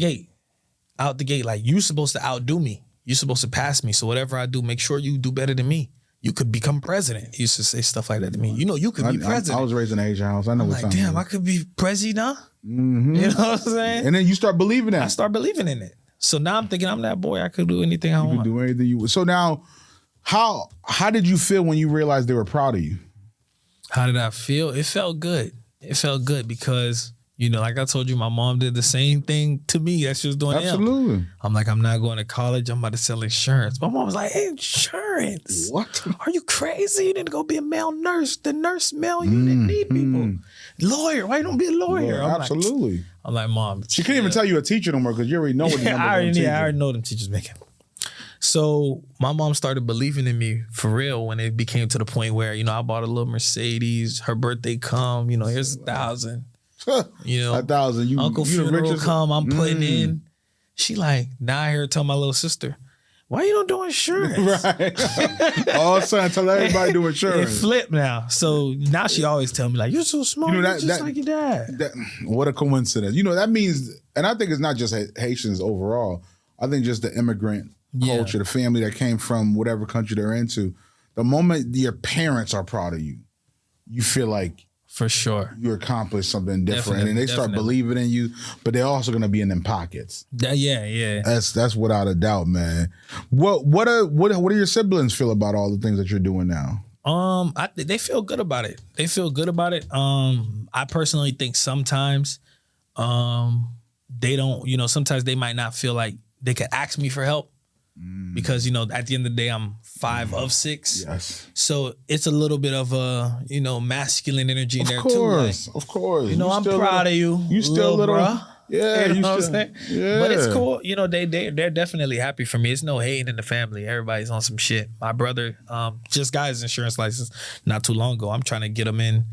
the gate. Like, you're supposed to outdo me. You're supposed to pass me. So whatever I do, make sure you do better than me. You could become president. He used to say stuff like that to me. You could be president. I was raised in an Asian house. I know what's like, damn, I could be president. Mm-hmm. You know what I'm saying? And then you start believing that. I start believing in it. So now I'm thinking I'm that boy. I could do anything I want. You can do anything you want. So now, how did you feel when you realized they were proud of you? How did I feel? It felt good. It felt good because, like I told you, my mom did the same thing to me that she was doing. Absolutely. I'm like, I'm not going to college. I'm about to sell insurance. My mom was like, hey, insurance? What? Are you crazy? You need to go be a male nurse. The nurse male unit need people. Lawyer. Why you don't be a lawyer? Absolutely. I'm like, Mom. She couldn't even tell you a teacher no more because you already know what the numbers I already know them teachers making. So my mom started believing in me for real when it became to the point where, I bought a little Mercedes. Her birthday come, here's $1,000. 1,000. Uncle funeral come, I'm putting in. She like, now I hear her tell my little sister, why you don't do insurance? Right. All of a sudden, tell everybody do insurance. It flipped now. So now she always tell me like, you're so smart, just like your dad. What a coincidence. That means, and I think it's not just Haitians overall. I think just the immigrant culture, the family that came from whatever country they're into. The moment your parents are proud of you, you feel like for sure you accomplished something different, and they start believing in you. But they're also going to be in them pockets. Yeah. That's without a doubt, man. What do your siblings feel about all the things that you're doing now? They feel good about it. I personally think sometimes, they don't. Sometimes they might not feel like they could ask me for help. Because, at the end of the day, I'm 5 of 6. Yes. So it's a little bit of a, masculine energy in there too. Of course. I'm proud of you. You still little. Bruh. Yeah. You know what I'm saying? Yeah. But it's cool. They're definitely happy for me. It's no hating in the family. Everybody's on some shit. My brother just got his insurance license not too long ago. I'm trying to get him in.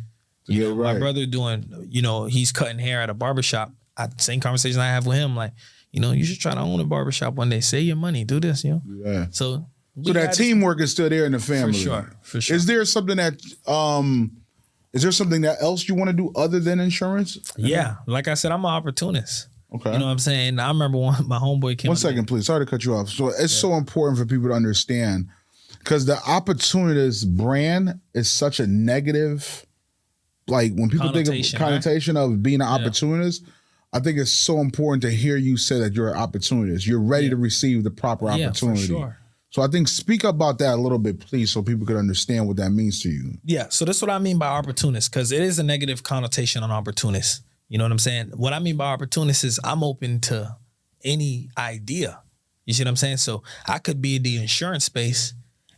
My brother doing, he's cutting hair at a barbershop. Same conversation I have with him. Like, you should try to own a barbershop one day. Save your money. Do this, Yeah. So that teamwork is still there in the family. For sure. Is there something that else you want to do other than insurance? Yeah. Like I said, I'm an opportunist. Okay. You know what I'm saying? I remember my homeboy came. 1 second, please. Sorry to cut you off. So it's so important for people to understand because the opportunist brand is such a negative, like when people think of connotation of being an opportunist, I think it's so important to hear you say that you're an opportunist. You're ready to receive the proper opportunity. For sure. So I think speak about that a little bit, please, so people could understand what that means to you. Yeah. So that's what I mean by opportunist, because it is a negative connotation on opportunist. You know what I'm saying? What I mean by opportunist is I'm open to any idea. You see what I'm saying? So I could be in the insurance space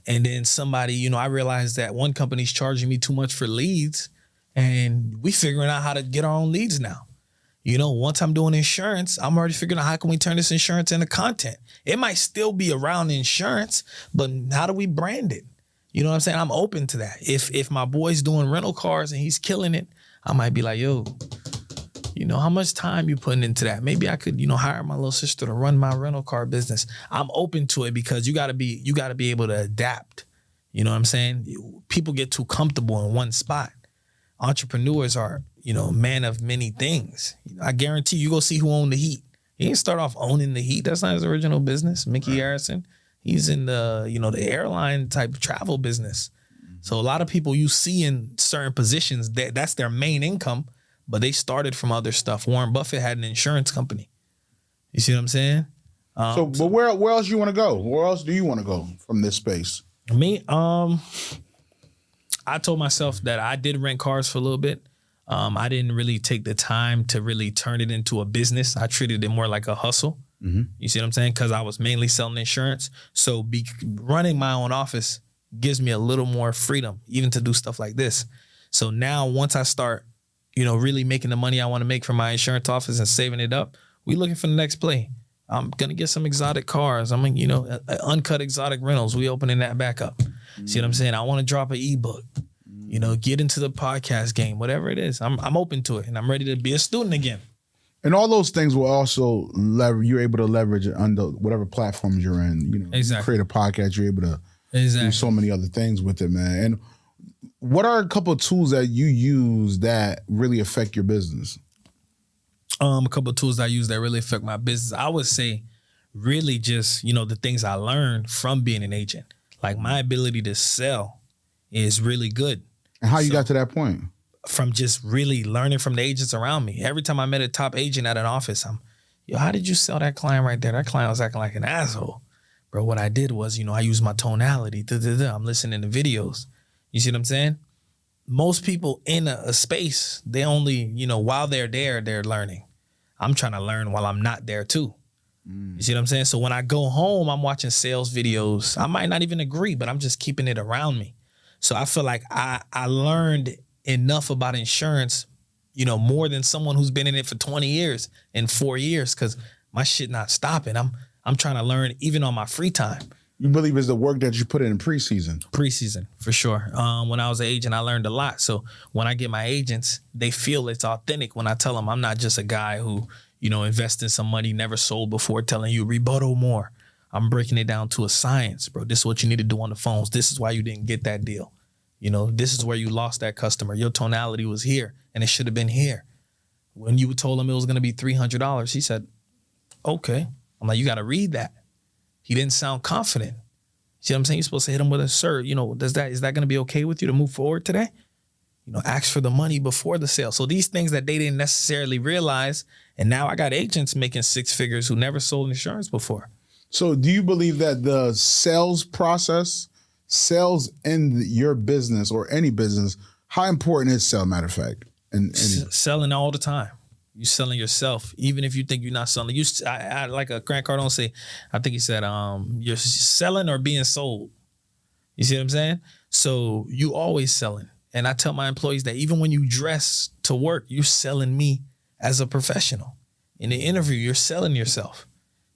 and then somebody, I realize that one company's charging me too much for leads and we figuring out how to get our own leads now. Once I'm doing insurance, I'm already figuring out how can we turn this insurance into content. It might still be around insurance, but how do we brand it? You know what I'm saying? I'm open to that. If my boy's doing rental cars and he's killing it, I might be like, yo, how much time you putting into that? Maybe I could, hire my little sister to run my rental car business. I'm open to it because you gotta be able to adapt. You know what I'm saying? People get too comfortable in one spot. Entrepreneurs are, man of many things. I guarantee you go see who owned the Heat. He didn't start off owning the Heat. That's not his original business. Mickey Harrison, he's in the, the airline type of travel business. So a lot of people you see in certain positions, that's their main income, but they started from other stuff. Warren Buffett had an insurance company. You see what I'm saying? But where else you want to go? Where else do you want to go from this space? Me, I told myself that I did rent cars for a little bit. I didn't really take the time to really turn it into a business. I treated it more like a hustle. You see what I'm saying? Because I was mainly selling insurance. So running my own office gives me a little more freedom, even to do stuff like this. So now once I start, really making the money I want to make from my insurance office and saving it up, we looking for the next play. I'm going to get some exotic cars. Uncut exotic rentals. We opening that back up. See what I'm saying? I want to drop an ebook, get into the podcast game, whatever it is. I'm open to it and I'm ready to be a student again. And all those things will also you're able to leverage it under whatever platforms you're in. Exactly. You create a podcast, you're able to do so many other things with it, man. And what are a couple of tools that you use that really affect your business? A couple of tools I use that really affect my business. I would say really just, the things I learned from being an agent. Like my ability to sell is really good. And how you got to that point? From just really learning from the agents around me. Every time I met a top agent at an office, how did you sell that client right there? That client was acting like an asshole. Bro, what I did was, I used my tonality. I'm listening to videos. You see what I'm saying? Most people in a space, they only, while they're there, they're learning. I'm trying to learn while I'm not there too. You see what I'm saying? So when I go home, I'm watching sales videos. I might not even agree, but I'm just keeping it around me. So I feel like I learned enough about insurance, more than someone who's been in it for 20 years in 4 years, because my shit not stopping. I'm trying to learn even on my free time. You believe it's the work that you put in preseason? Preseason, for sure. When I was an agent, I learned a lot. So when I get my agents, they feel it's authentic when I tell them I'm not just a guy who, invested some money, never sold before, telling you rebuttal more. I'm breaking it down to a science, bro. This is what you need to do on the phones. This is why you didn't get that deal. This is where you lost that customer. Your tonality was here and it should have been here. When you told him it was going to be $300, he said, okay. I'm like, you got to read that. He didn't sound confident. See what I'm saying? You're supposed to hit him with a sir. Is that going to be okay with you to move forward today? Ask for the money before the sale. So these things that they didn't necessarily realize. And now I got agents making six figures who never sold insurance before. So do you believe that the sales process, sales in your business or any business, how important is sales, matter of fact? And selling all the time. You selling yourself, even if you think you're not selling. I like a Grant Cardone say, I think he said, you're selling or being sold. You see what I'm saying? So you always selling. And I tell my employees that even when you dress to work, you're selling me as a professional. In the interview, you're selling yourself.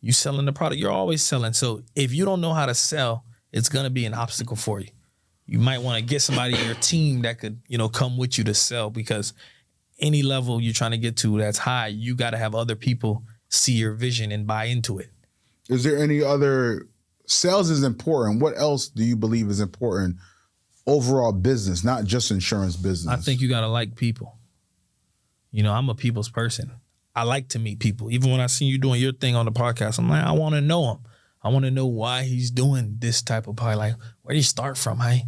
You selling the product. You're always selling. So if you don't know how to sell, it's going to be an obstacle for you. You might want to get somebody in your team that could, come with you to sell, because any level you're trying to get to that's high, you got to have other people see your vision and buy into it. Is there any other, sales is important. What else do you believe is important overall business, not just insurance business? I think you got to like people. I'm a people's person. I like to meet people. Even when I see you doing your thing on the podcast, I'm like, I want to know him. I want to know why he's doing this type of podcast. Like, where did he start from? I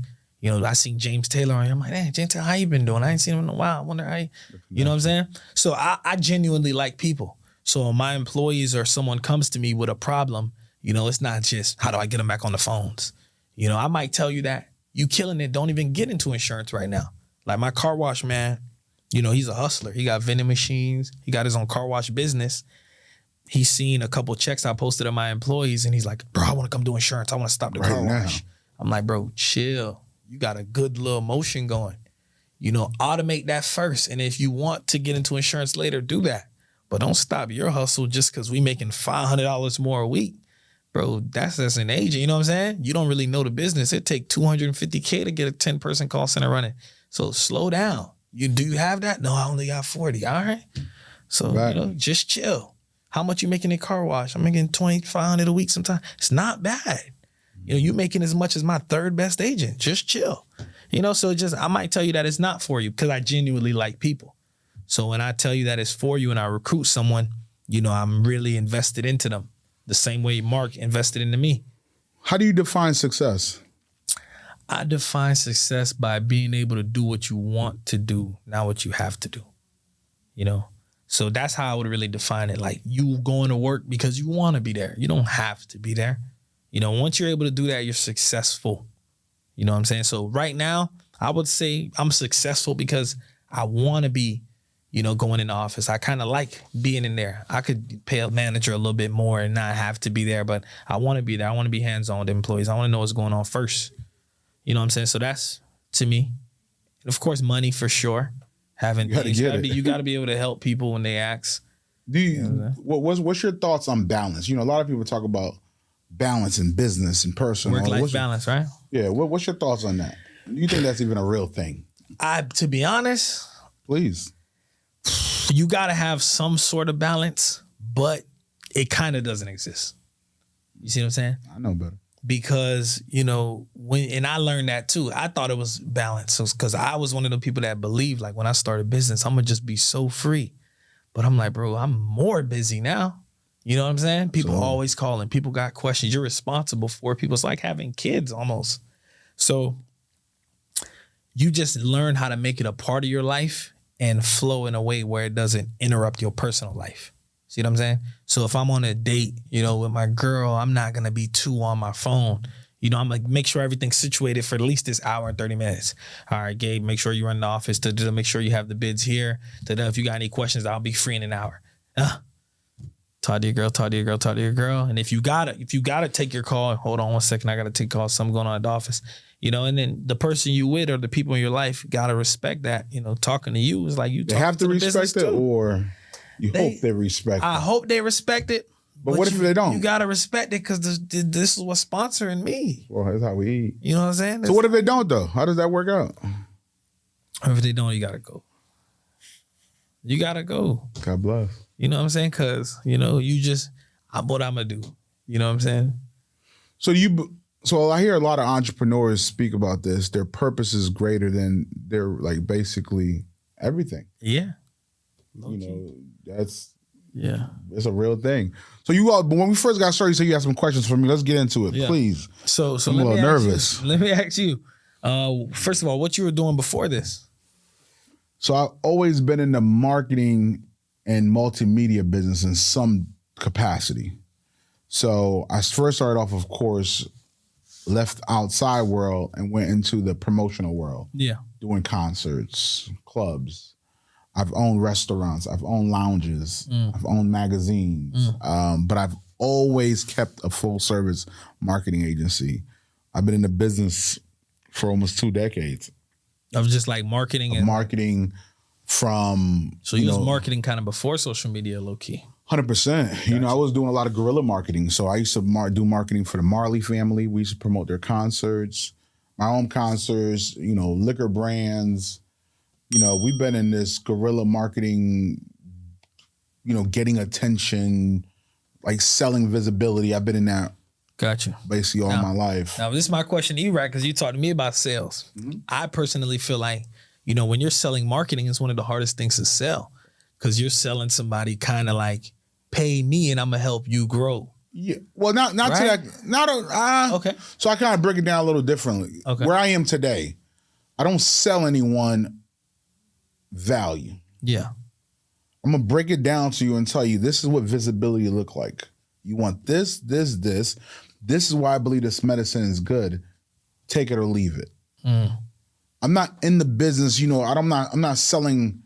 seen James Taylor on here. I'm like, hey, James Taylor, how you been doing? I ain't seen him in a while. I wonder how you know what I'm saying? So I genuinely like people. So when my employees or someone comes to me with a problem, it's not just, how do I get them back on the phones? I might tell you that you killing it. Don't even get into insurance right now. Like my car wash man, he's a hustler. He got vending machines. He got his own car wash business. He's seen a couple checks I posted of my employees and he's like, bro, I want to come do insurance. I want to stop the car wash. I'm like, bro, chill. You got a good little motion going. Automate that first. And if you want to get into insurance later, do that. But don't stop your hustle just because we making $500 more a week. Bro, that's an agent. You know what I'm saying? You don't really know the business. It take $250K to get a 10-person call center running. So slow down. Do you have that? No, I only got 40. All right. So, just chill. How much you making a car wash? I'm making $2,500 a week sometimes. It's not bad. You making as much as my third best agent. Just chill. So I might tell you that it's not for you because I genuinely like people. So when I tell you that it's for you and I recruit someone, I'm really invested into them the same way Mark invested into me. How do you define success? I define success by being able to do what you want to do, not what you have to do. you know? So that's how I would really define it. Like, you going to work because you want to be there. You don't have to be there. You know, once you're able to do that, you're successful. You know what I'm saying? So right now, I would say I'm successful because I want to be, you know, going in the office. I kind of like being in there. I could pay a manager a little bit more and not have to be there, but I want to be there. I want to be hands-on with employees. I want to know what's going on first. You know what I'm saying? So that's, to me, and of course, money for sure. Having You got to be able to help people when they ask. What's your thoughts on balance? You know, a lot of people talk about balance in business and personal. Work-life balance, right? Yeah. What's your thoughts on that? Do you think that's even a real thing? To be honest, Please. you got to have some sort of balance, but it kind of doesn't exist. You see what I'm saying? I know better. Because, you know, and I learned that too. I thought it was balance. So, because I was one of the people that believed, like, when I started business, I'm going to just be so free. But I'm like, bro, I'm more busy now. You know what I'm saying? People always calling. People got questions. You're responsible for people. It's like having kids almost. So you just learn how to make it a part of your life and flow in a way where it doesn't interrupt your personal life. See what I'm saying? So if I'm on a date, you know, with my girl, I'm not going to be too on my phone. You know, I'm like, make sure everything's situated for at least this hour and 30 minutes. All right, Gabe, make sure you run the office. Make sure you have the bids here. If you got any questions, I'll be free in an hour. Talk to your girl. And if you gotta take your call, hold on 1 second, I gotta take a call, something going on at the office. You know, and then the person you with or the people in your life gotta respect that. You know, talking to you is like you. They have to respect it, or you hope they respect it. I hope they respect it. But what if they don't? You gotta respect it because this is what's sponsoring me. Well, that's how we eat. You know what I'm saying? So what if they don't, though? How does that work out? If they don't, you gotta go. You gotta go. God bless. You know what I'm saying? Because, you know, what I'm gonna do. You know what I'm saying? So I hear a lot of entrepreneurs speak about this. Their purpose is greater than their, like, basically everything. Yeah. You know, it's a real thing. So when we first got started, you said you had some questions for me. Let's get into it, please. So I'm a little nervous. Let me ask you. First of all, what you were doing before this? So I've always been in the marketing and multimedia business in some capacity. So I first started off, of course, left outside world and went into the promotional world. Yeah. Doing concerts, clubs. I've owned restaurants. I've owned lounges. I've owned magazines. But I've always kept a full service marketing agency. I've been in the business for almost 2 decades. Of just like marketing from. So you was marketing kind of before social media, low key. 100%. Gotcha. You know, I was doing a lot of guerrilla marketing. So I used to do marketing for the Marley family. We used to promote their concerts, my own concerts, you know, liquor brands. You know, we've been in this guerrilla marketing, you know, getting attention, like selling visibility. I've been in that. Gotcha. Basically all my life. Now, this is my question to you, right? Because you talked to me about sales. Mm-hmm. I personally feel like, you know, when you're selling marketing, it's one of the hardest things to sell because you're selling somebody kind of like, pay me and I'm going to help you grow. Yeah. Well, not right? To that. Okay. So I kind of break it down a little differently. Okay. Where I am today, I don't sell anyone value. Yeah. I'm going to break it down to you and tell you this is what visibility look like. You want this. This is why I believe this medicine is good. Take it or leave it. I'm not in the business, you know, I'm not selling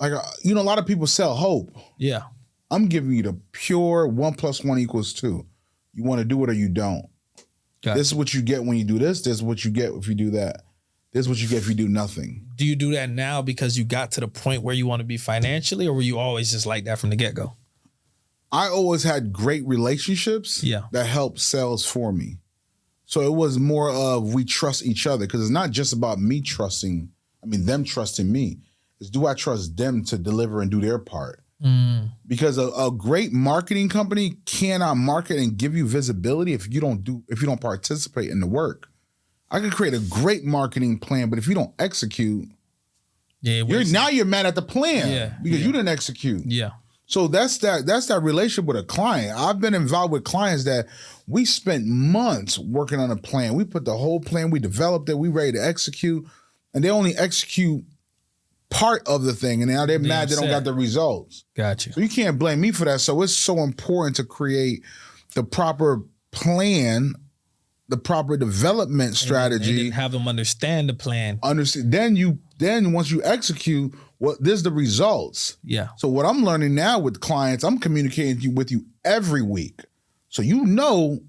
like, you know, a lot of people sell hope. Yeah. I'm giving you the pure 1 + 1 = 2. You want to do it or you don't. Gotcha. This is what you get when you do this. This is what you get if you do that. This is what you get if you do nothing. Do you do that now because you got to the point where you want to be financially, or were you always just like that from the get-go? I always had great relationships that helped sales for me. So it was more of we trust each other because it's not just about them trusting me. It's do I trust them to deliver and do their part? Because a great marketing company cannot market and give you visibility if you don't participate in the work. I could create a great marketing plan, but if you don't execute, you're mad at the plan because you didn't execute. Yeah. So that's that relationship with a client. I've been involved with clients that we spent months working on a plan. We put the whole plan, we developed it, we ready to execute. and they only execute part of the thing, and now they're mad they don't got the results. Gotcha. So you can't blame me for that. So it's so important to create the proper plan, the proper development strategy. And have them understand the plan. Then once you execute, there's the results. Yeah. So what I'm learning now with clients, I'm communicating with you every week. So you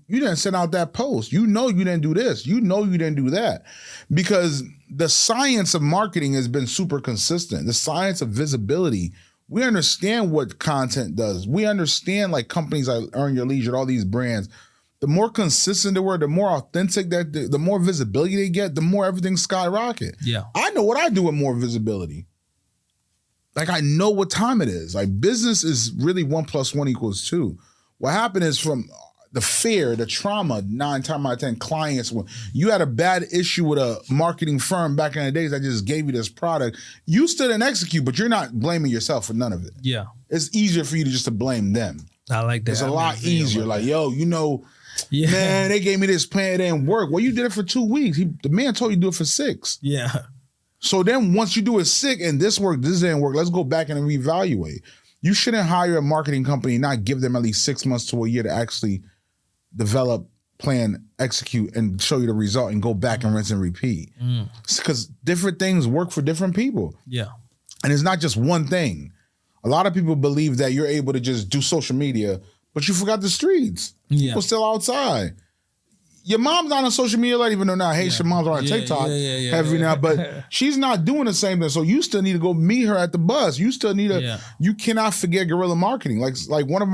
didn't send out that post. You didn't do this. You didn't do that. Because the science of marketing has been super consistent. The science of visibility. We understand what content does. We understand like companies like Earn Your Leisure, all these brands. The more consistent they were, the more authentic the more visibility they get, the more everything skyrocket. Yeah. I know what I do with more visibility. Like I know what time it is. Like business is really 1 + 1 = 2. What happened is from the fear, the trauma, 9 times out of 10 clients, when you had a bad issue with a marketing firm back in the days that just gave you this product, you still didn't execute, but you're not blaming yourself for none of it. Yeah. It's easier for you to just to blame them. I like that. It's a lot easier. Like, yo, man, they gave me this plan, it didn't work. Well, you did it for 2 weeks. The man told you to do it for 6. Yeah. So then once you do it 6 and this worked, this didn't work, let's go back and reevaluate. You shouldn't hire a marketing company and not give them at least 6 months to a year to actually develop, plan, execute, and show you the result and go back and rinse and repeat. Because different things work for different people. Yeah. And it's not just one thing. A lot of people believe that you're able to just do social media, but you forgot the streets. Yeah. People still outside. Your mom's not on social media, like even though now Haitian moms are on TikTok heavy now, but she's not doing the same thing. So you still need to go meet her at the bus. You still need you cannot forget guerrilla marketing. Like one of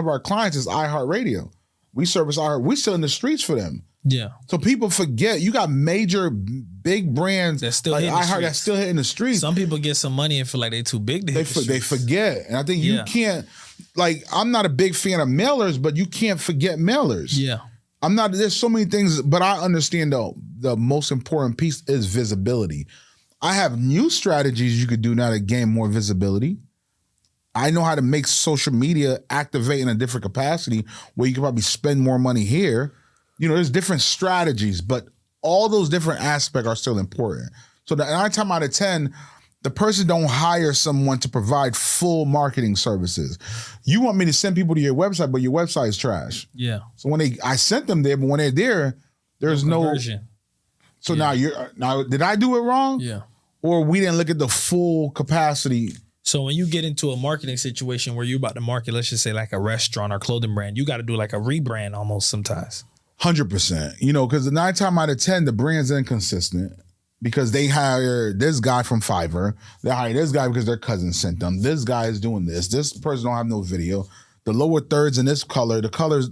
our clients is iHeartRadio. We service iHeart. We still in the streets for them. Yeah. So people forget you got major big brands that still like iHeart that's still hitting the streets. Some people get some money and feel like they're too big to hit the streets. They forget. And I think you can't, like, I'm not a big fan of mailers, but you can't forget mailers. Yeah. There's so many things, but I understand though the most important piece is visibility. I have new strategies you could do now to gain more visibility. I know how to make social media activate in a different capacity where you can probably spend more money here. There's different strategies, but all those different aspects are still important. So 9 times out of 10, the person don't hire someone to provide full marketing services. You want me to send people to your website, but your website is trash. Yeah. So I sent them there, but when they're there, there's no conversion. So now did I do it wrong? Yeah. Or we didn't look at the full capacity? So when you get into a marketing situation where you're about to market, let's just say like a restaurant or clothing brand, you got to do like a rebrand almost sometimes. 100%. Because the 9 times out of 10, the brand's inconsistent. Because they hire this guy from Fiverr. They hire this guy because their cousin sent them. This guy is doing this. This person don't have no video. The lower thirds in this color, the colors,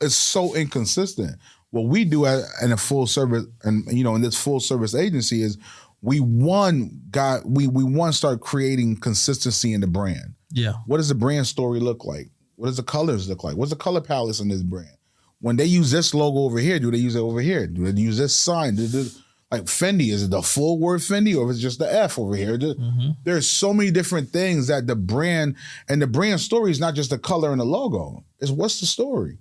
it's so inconsistent. What we do in a full service, and in this full service agency is we start creating consistency in the brand. Yeah. What does the brand story look like? What does the colors look like? What's the color palette in this brand? When they use this logo over here, do they use it over here? Do they use this sign? Like Fendi, is it the full word Fendi or is it just the F over here? There's so many different things that the brand story is not just the color and the logo. It's what's the story?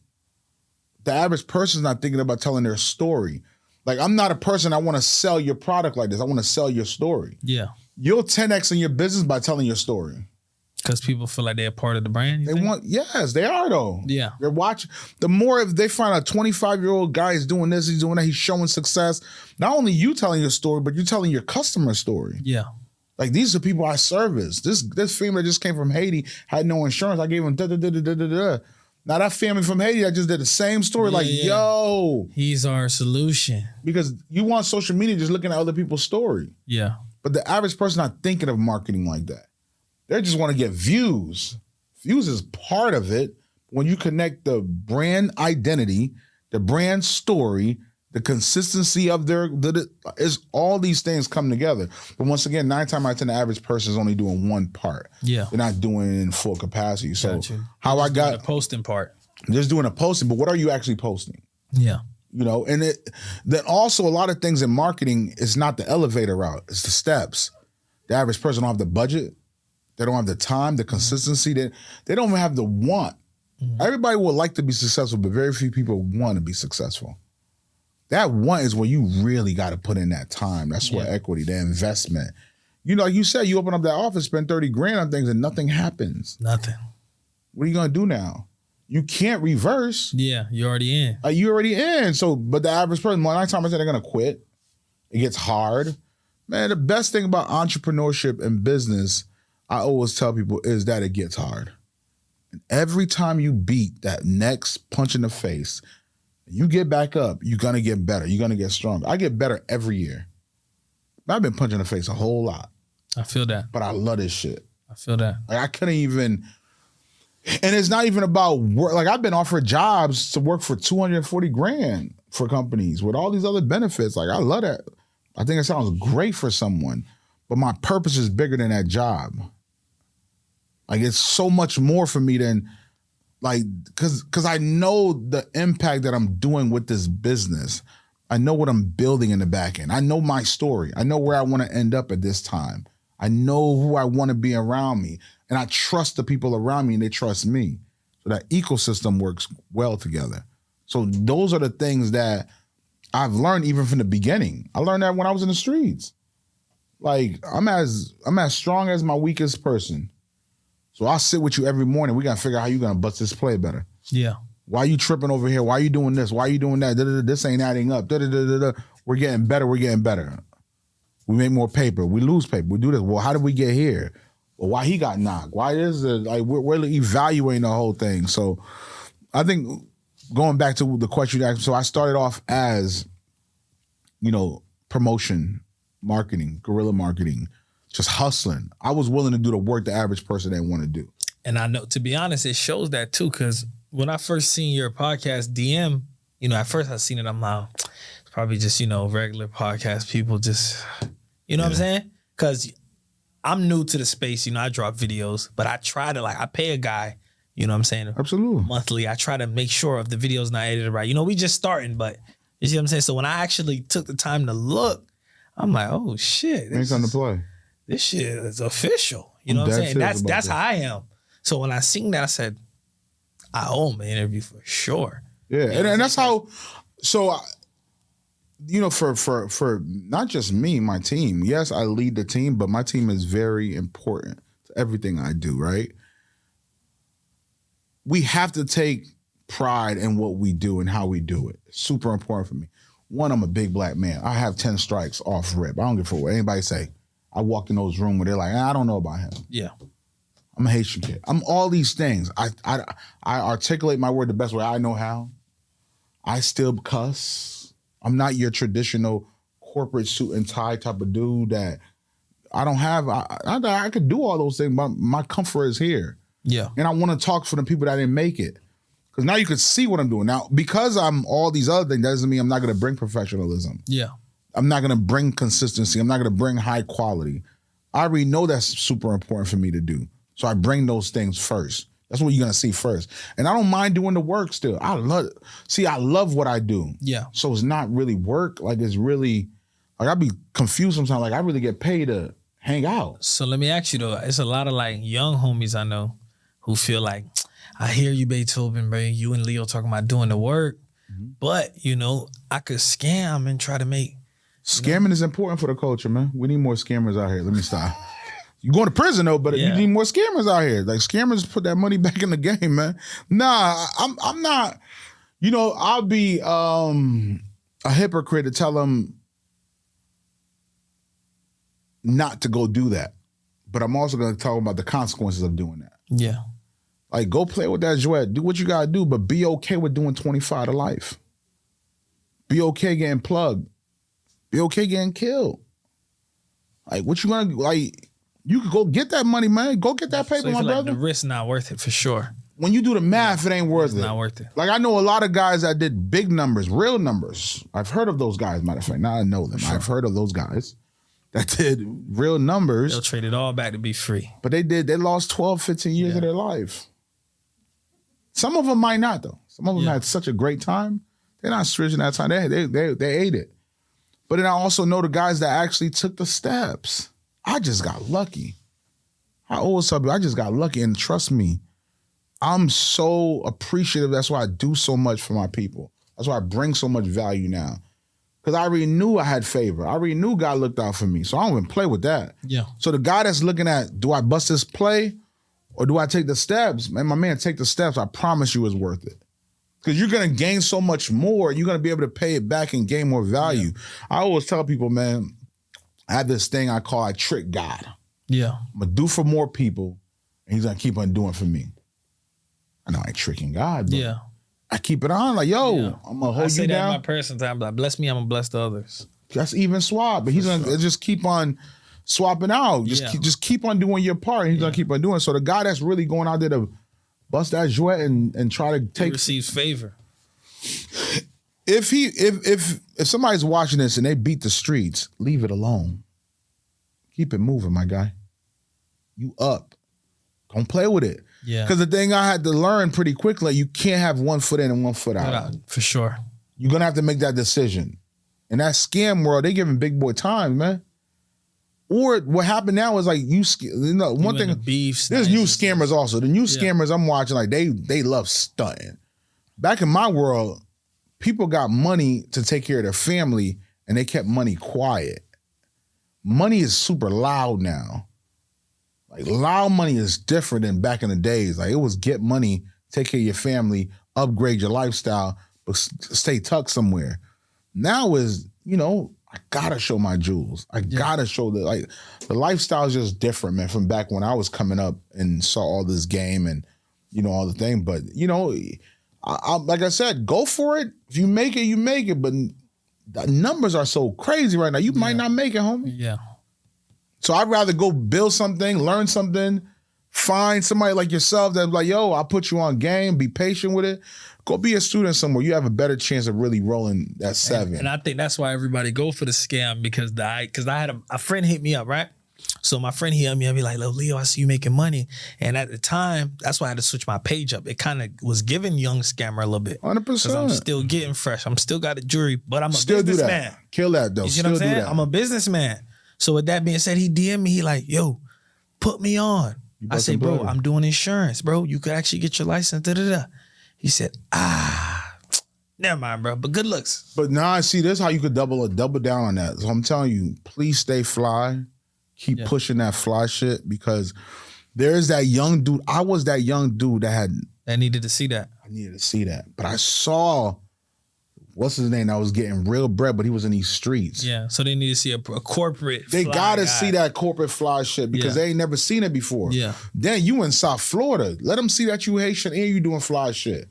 The average person's not thinking about telling their story. Like I'm not a person, I want to sell your product like this. I want to sell your story. Yeah. You'll 10X in your business by telling your story. Because people feel like they're a part of the brand? Yes, they are though. Yeah. They're watching. The more if they find a 25-year-old guy is doing this, he's doing that, he's showing success, not only you telling your story, but you're telling your customer story. Yeah. Like these are people I service. This family that just came from Haiti, had no insurance. I gave them da-da-da-da-da-da. Now that family from Haiti that just did the same story, yo. He's our solution. Because you want social media just looking at other people's story. Yeah. But the average person not thinking of marketing like that. They just want to get views. Views is part of it. When you connect the brand identity, the brand story, the consistency of is all these things come together. But once again, 9 times out of 10, the average person is only doing one part. Yeah. They're not doing it in full capacity. So how I got the posting part. Just doing a posting, but what are you actually posting? Yeah. And then also a lot of things in marketing is not the elevator route, it's the steps. The average person don't have the budget. They don't have the time, the consistency. They don't even have the want. Everybody would like to be successful, but very few people want to be successful. That one is where you really got to put in that time. That's where equity, the investment. You know, like you said, you open up that office, spend 30 grand on things and nothing happens. Nothing. What are you going to do now? You can't reverse. Yeah, you're already in. You're already in. So, but the average person, one time I said they're going to quit. It gets hard. Man, the best thing about entrepreneurship and business, I always tell people, is that it gets hard. And every time you beat that next punch in the face, you get back up, you're going to get better. You're going to get stronger. I get better every year. I've been punched in the face a whole lot. I feel that. But I love this shit. I feel that. Like I couldn't even, and it's not even about work. Like I've been offered jobs to work for 240 grand for companies with all these other benefits. Like I love that. I think it sounds great for someone, but my purpose is bigger than that job. Like it's so much more for me than like, cause I know the impact that I'm doing with this business. I know what I'm building in the back end. I know my story. I know where I want to end up at this time. I know who I want to be around me. And I trust the people around me and they trust me. So that ecosystem works well together. So those are the things that I've learned even from the beginning. I learned that when I was in the streets. Like I'm as strong as my weakest person. So I'll sit with you every morning. We got to figure out how you're going to bust this play better. Yeah. Why are you tripping over here? Why are you doing this? Why are you doing that? This ain't adding up. We're getting better. We're getting better. We make more paper. We lose paper. We do this. Well, how did we get here? Well, why he got knocked? Why is it like we're evaluating the whole thing? So I think going back to the question you asked, so I started off as, you know, promotion, marketing, guerrilla marketing, just hustling. I was willing to do the work the average person didn't want to do. And I know, to be honest, it shows that too, because when I first seen your podcast DM, you know, at first I seen it, I'm like, it's probably just, you know, regular podcast people just, you know what I'm saying? Because I'm new to the space, you know, I drop videos, but I try to I pay a guy, you know what I'm saying? Absolutely. Monthly. I try to make sure if the video's not edited right. You know, we just starting, but you see what I'm saying? So when I actually took the time to look, I'm like, oh shit. Ain't something to play. This shit is official. You know what I'm saying? That's how I am. So when I seen that, I said, I owe him an interview for sure. Yeah, you know and that's how. So, you know, for not just me, my team. Yes, I lead the team, but my team is very important to everything I do. Right? We have to take pride in what we do and how we do it. It's super important for me. One, I'm a big black man. I have 10 strikes off rip. I don't give a fuck what anybody say. I walk in those rooms where they're like, I don't know about him. Yeah. I'm a Haitian kid. I'm all these things. I articulate my word the best way I know how. I still cuss. I'm not your traditional corporate suit and tie type of dude that I don't have. I could do all those things, but my comfort is here. Yeah. And I want to talk for the people that didn't make it. Because now you can see what I'm doing. Now, because I'm all these other things, doesn't mean I'm not going to bring professionalism. Yeah. I'm not going to bring consistency. I'm not going to bring high quality. I already know that's super important for me to do. So I bring those things first. That's what you're going to see first. And I don't mind doing the work still. I love what I do. Yeah. So it's not really work. Like it's really, like I'd be confused sometimes. Like I really get paid to hang out. So let me ask you though, it's a lot of young homies I know who feel like, I hear you, Beethoven, bro. You and Leo talking about doing the work, but you know, I could scam and try to make. Scamming is important for the culture, man. We need more scammers out here. Let me stop. You going to prison though, but you need more scammers out here. Like scammers put that money back in the game, man. Nah, I'm not. You know, I'll be a hypocrite to tell them not to go do that, but I'm also going to talk about the consequences of doing that. Yeah. Like, go play with that jouet. Do what you got to do, but be okay with doing 25 to life. Be okay getting plugged. Be okay getting killed. Like, what you going to, like, you could go get that money, man. Go get that paper, so my brother. The risk not worth it for sure. When you do the math, it ain't worth it. It's not worth it. Like, I know a lot of guys that did big numbers, real numbers. I've heard of those guys, matter of fact. Now I know them. Sure. I've heard of those guys that did real numbers. They'll trade it all back to be free. But they lost 12, 15 years of their life. Some of them might not, though. Some of them had such a great time. They're not switching that time. They ate it. But then I also know the guys that actually took the steps. I just got lucky. I always tell people, I just got lucky. And trust me, I'm so appreciative. That's why I do so much for my people. That's why I bring so much value now. Because I already knew I had favor. I already knew God looked out for me. So I don't even play with that. Yeah. So the guy that's looking at, do I bust this play or do I take the steps? Man, my man, take the steps. I promise you it's worth it. Because you're going to gain so much more. You're going to be able to pay it back and gain more value. Yeah. I always tell people, man, I have this thing I trick God. Yeah. I'm going to do for more people and he's going to keep on doing for me. I know I ain't tricking God, but yeah. I keep it on like, yo, I'm gonna hold you down. I say that in my personal time, like, bless me, I'm gonna bless the others. That's even swap, but he's gonna just keep on swapping out. Just keep on doing your part, and he's gonna keep on doing. So the guy that's really going out there to bust that jouet and try to take, he receives favor. If somebody's watching this and they beat the streets, leave it alone. Keep it moving, my guy. You up? Don't play with it. Yeah. Because the thing I had to learn pretty quickly, you can't have one foot in and one foot out. For sure. You're going to have to make that decision. In that scam world, they giving big boy time, man. Or what happened now is like one thing, there's new scammers also. The new scammers I'm watching, like they love stunting. Back in my world, people got money to take care of their family and they kept money quiet. Money is super loud now. Like loud money is different than back in the days. Like it was get money, take care of your family, upgrade your lifestyle, but stay tucked somewhere. Now is, I gotta show my jewels. I gotta show the lifestyle is just different, man, from back when I was coming up and saw all this game and, all the thing. But, I like I said, go for it. If you make it, you make it. But the numbers are so crazy right now. You might not make it, homie. Yeah. So I'd rather go build something, learn something, find somebody like yourself that's like, yo, I'll put you on game, be patient with it. Go be a student somewhere. You have a better chance of really rolling that 7. And I think that's why everybody go for the scam because I had a friend hit me up, right? So my friend hit me up, be like, Leo, I see you making money. And at the time, that's why I had to switch my page up. It kind of was giving young scammer a little bit. 100%. Because I'm still getting fresh. I'm still got a jury, but I'm a still businessman. Kill that though. You see what I'm saying? I'm a businessman. So with that being said, he DM'd me. He like, yo, put me on. I say, bro, I'm doing insurance, bro. You could actually get your license. Da-da-da. He said, never mind, bro. But good looks. But now I see this how you could double down on that. So I'm telling you, please stay fly. Keep pushing that fly shit because there's that young dude. I was that young dude that needed to see that. I needed to see that. But I saw what's his name that was getting real bread, but he was in these streets. Yeah, so they need to see a corporate They got to see that corporate fly shit because they ain't never seen it before. Yeah. Then you in South Florida. Let them see that you Haitian and you doing fly shit.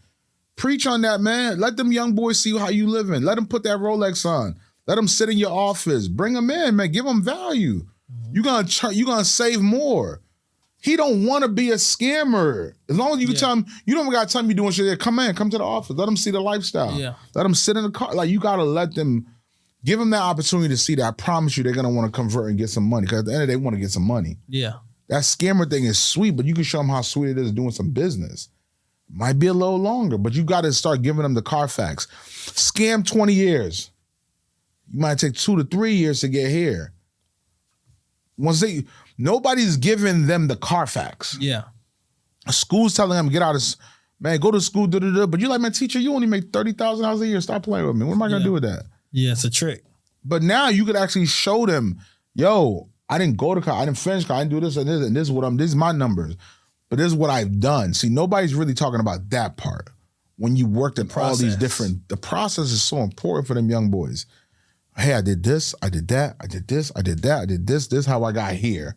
Preach on that, man. Let them young boys see how you living. Let them put that Rolex on. Let them sit in your office. Bring them in, man. Give them value. Mm-hmm. You gonna save more. He don't want to be a scammer. As long as you can tell him, you don't got to tell him you're doing shit. Come to the office. Let them see the lifestyle. Yeah. Let them sit in the car. Like you got to let them, give them that opportunity to see that. I promise you they're going to want to convert and get some money because at the end of the day, they want to get some money. Yeah. That scammer thing is sweet, but you can show them how sweet it is doing some business. Might be a little longer, but you got to start giving them the Carfax. Scam 20 years. You might take 2 to 3 years to get here. Nobody's giving them the Carfax. Yeah. School's telling them, get out of, man, go to school, but you're like, man, teacher, you only make $30,000 a year. Stop playing with me. What am I going to do with that? Yeah, it's a trick. But now you could actually show them, yo, I didn't go to college, I didn't finish college, I didn't do this and this is this is my numbers. But this is what I've done. See, nobody's really talking about that part. When you worked in all these the process is so important for them young boys. Hey, I did this, I did that, I did this, I did that, I did this. This is how I got here.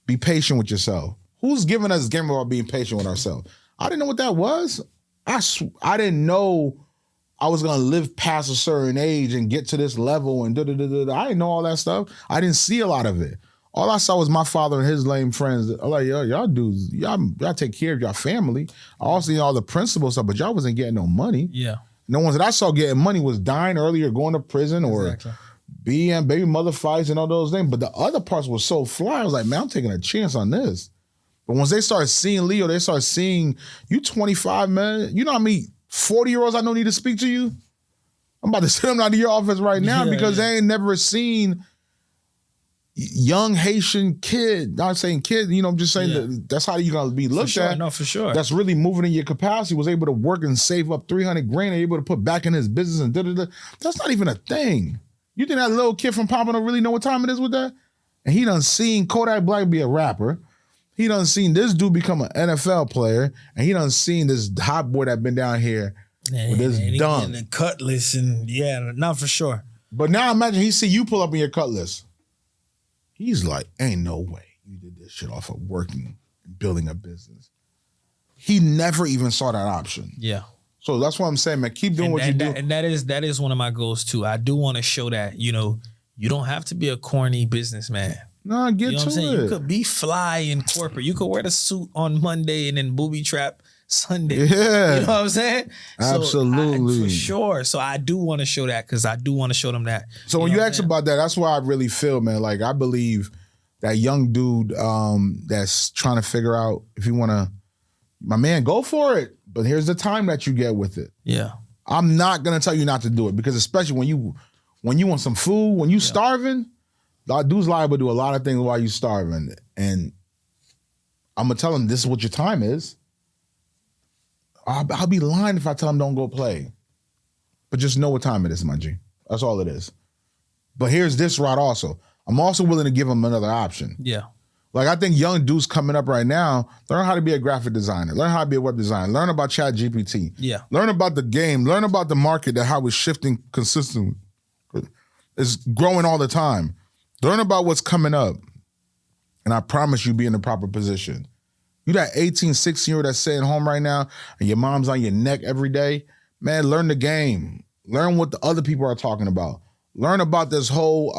Be patient with yourself. Who's giving us game about being patient with ourselves? I didn't know what that was. I didn't know I was gonna live past a certain age and get to this level and da-da-da-da. I didn't know all that stuff. I didn't see a lot of it. All I saw was my father and his lame friends. I'm like, yo, y'all dudes, y'all take care of your family. I also see all the principal stuff, but y'all wasn't getting no money. Yeah. No ones that I saw getting money was dying early or going to prison or being baby mother fights and all those things. But the other parts were so fly. I was like, man, I'm taking a chance on this. But once they started seeing Leo, they started seeing, you 25, man. You know how many 40-year-olds I know need to speak to you? I'm about to send them out of your office right now because they ain't never seen young Haitian kid, not saying kid, I'm just saying that's how you're going to be looked at. No, for sure. That's really moving in your capacity, was able to work and save up $300,000 and able to put back in his business and da-da-da. That's not even a thing. You think that little kid from Pompano really know what time it is with that? And he done seen Kodak Black be a rapper. He done seen this dude become an NFL player. And he done seen this hot boy that been down here with this dunk. And Cutlass and not for sure. But now imagine he see you pull up in your Cutlass. He's like, ain't no way you did this shit off of working and building a business. He never even saw that option. Yeah. So that's what I'm saying, man. Keep doing what you do. And that is one of my goals too. I do want to show that, you don't have to be a corny businessman. No, get to it. You could be fly in corporate. You could wear the suit on Monday and then booby trap Sunday. Yeah. You know what I'm saying? Absolutely. For sure. So I do want to show that because I do want to show them that. So when you ask about that, that's why I really feel, man. Like, I believe that young dude that's trying to figure out if you want to, my man, go for it. But here's the time that you get with it. Yeah. I'm not going to tell you not to do it because especially when you want some food, when you starving, that dude's liable to do a lot of things while you starving. And I'm going to tell him this is what your time is. I'll be lying if I tell him don't go play. But just know what time it is, my G. That's all it is. But here's this route also. I'm also willing to give him another option. Yeah. Like, I think young dudes coming up right now, learn how to be a graphic designer, learn how to be a web designer, learn about ChatGPT. Yeah. Learn about the game, learn about the market, that how it's shifting consistently. It's growing all the time. Learn about what's coming up. And I promise you be in the proper position. You that 18, 16-year-old that's sitting home right now and your mom's on your neck every day, man, learn the game. Learn what the other people are talking about. Learn about this whole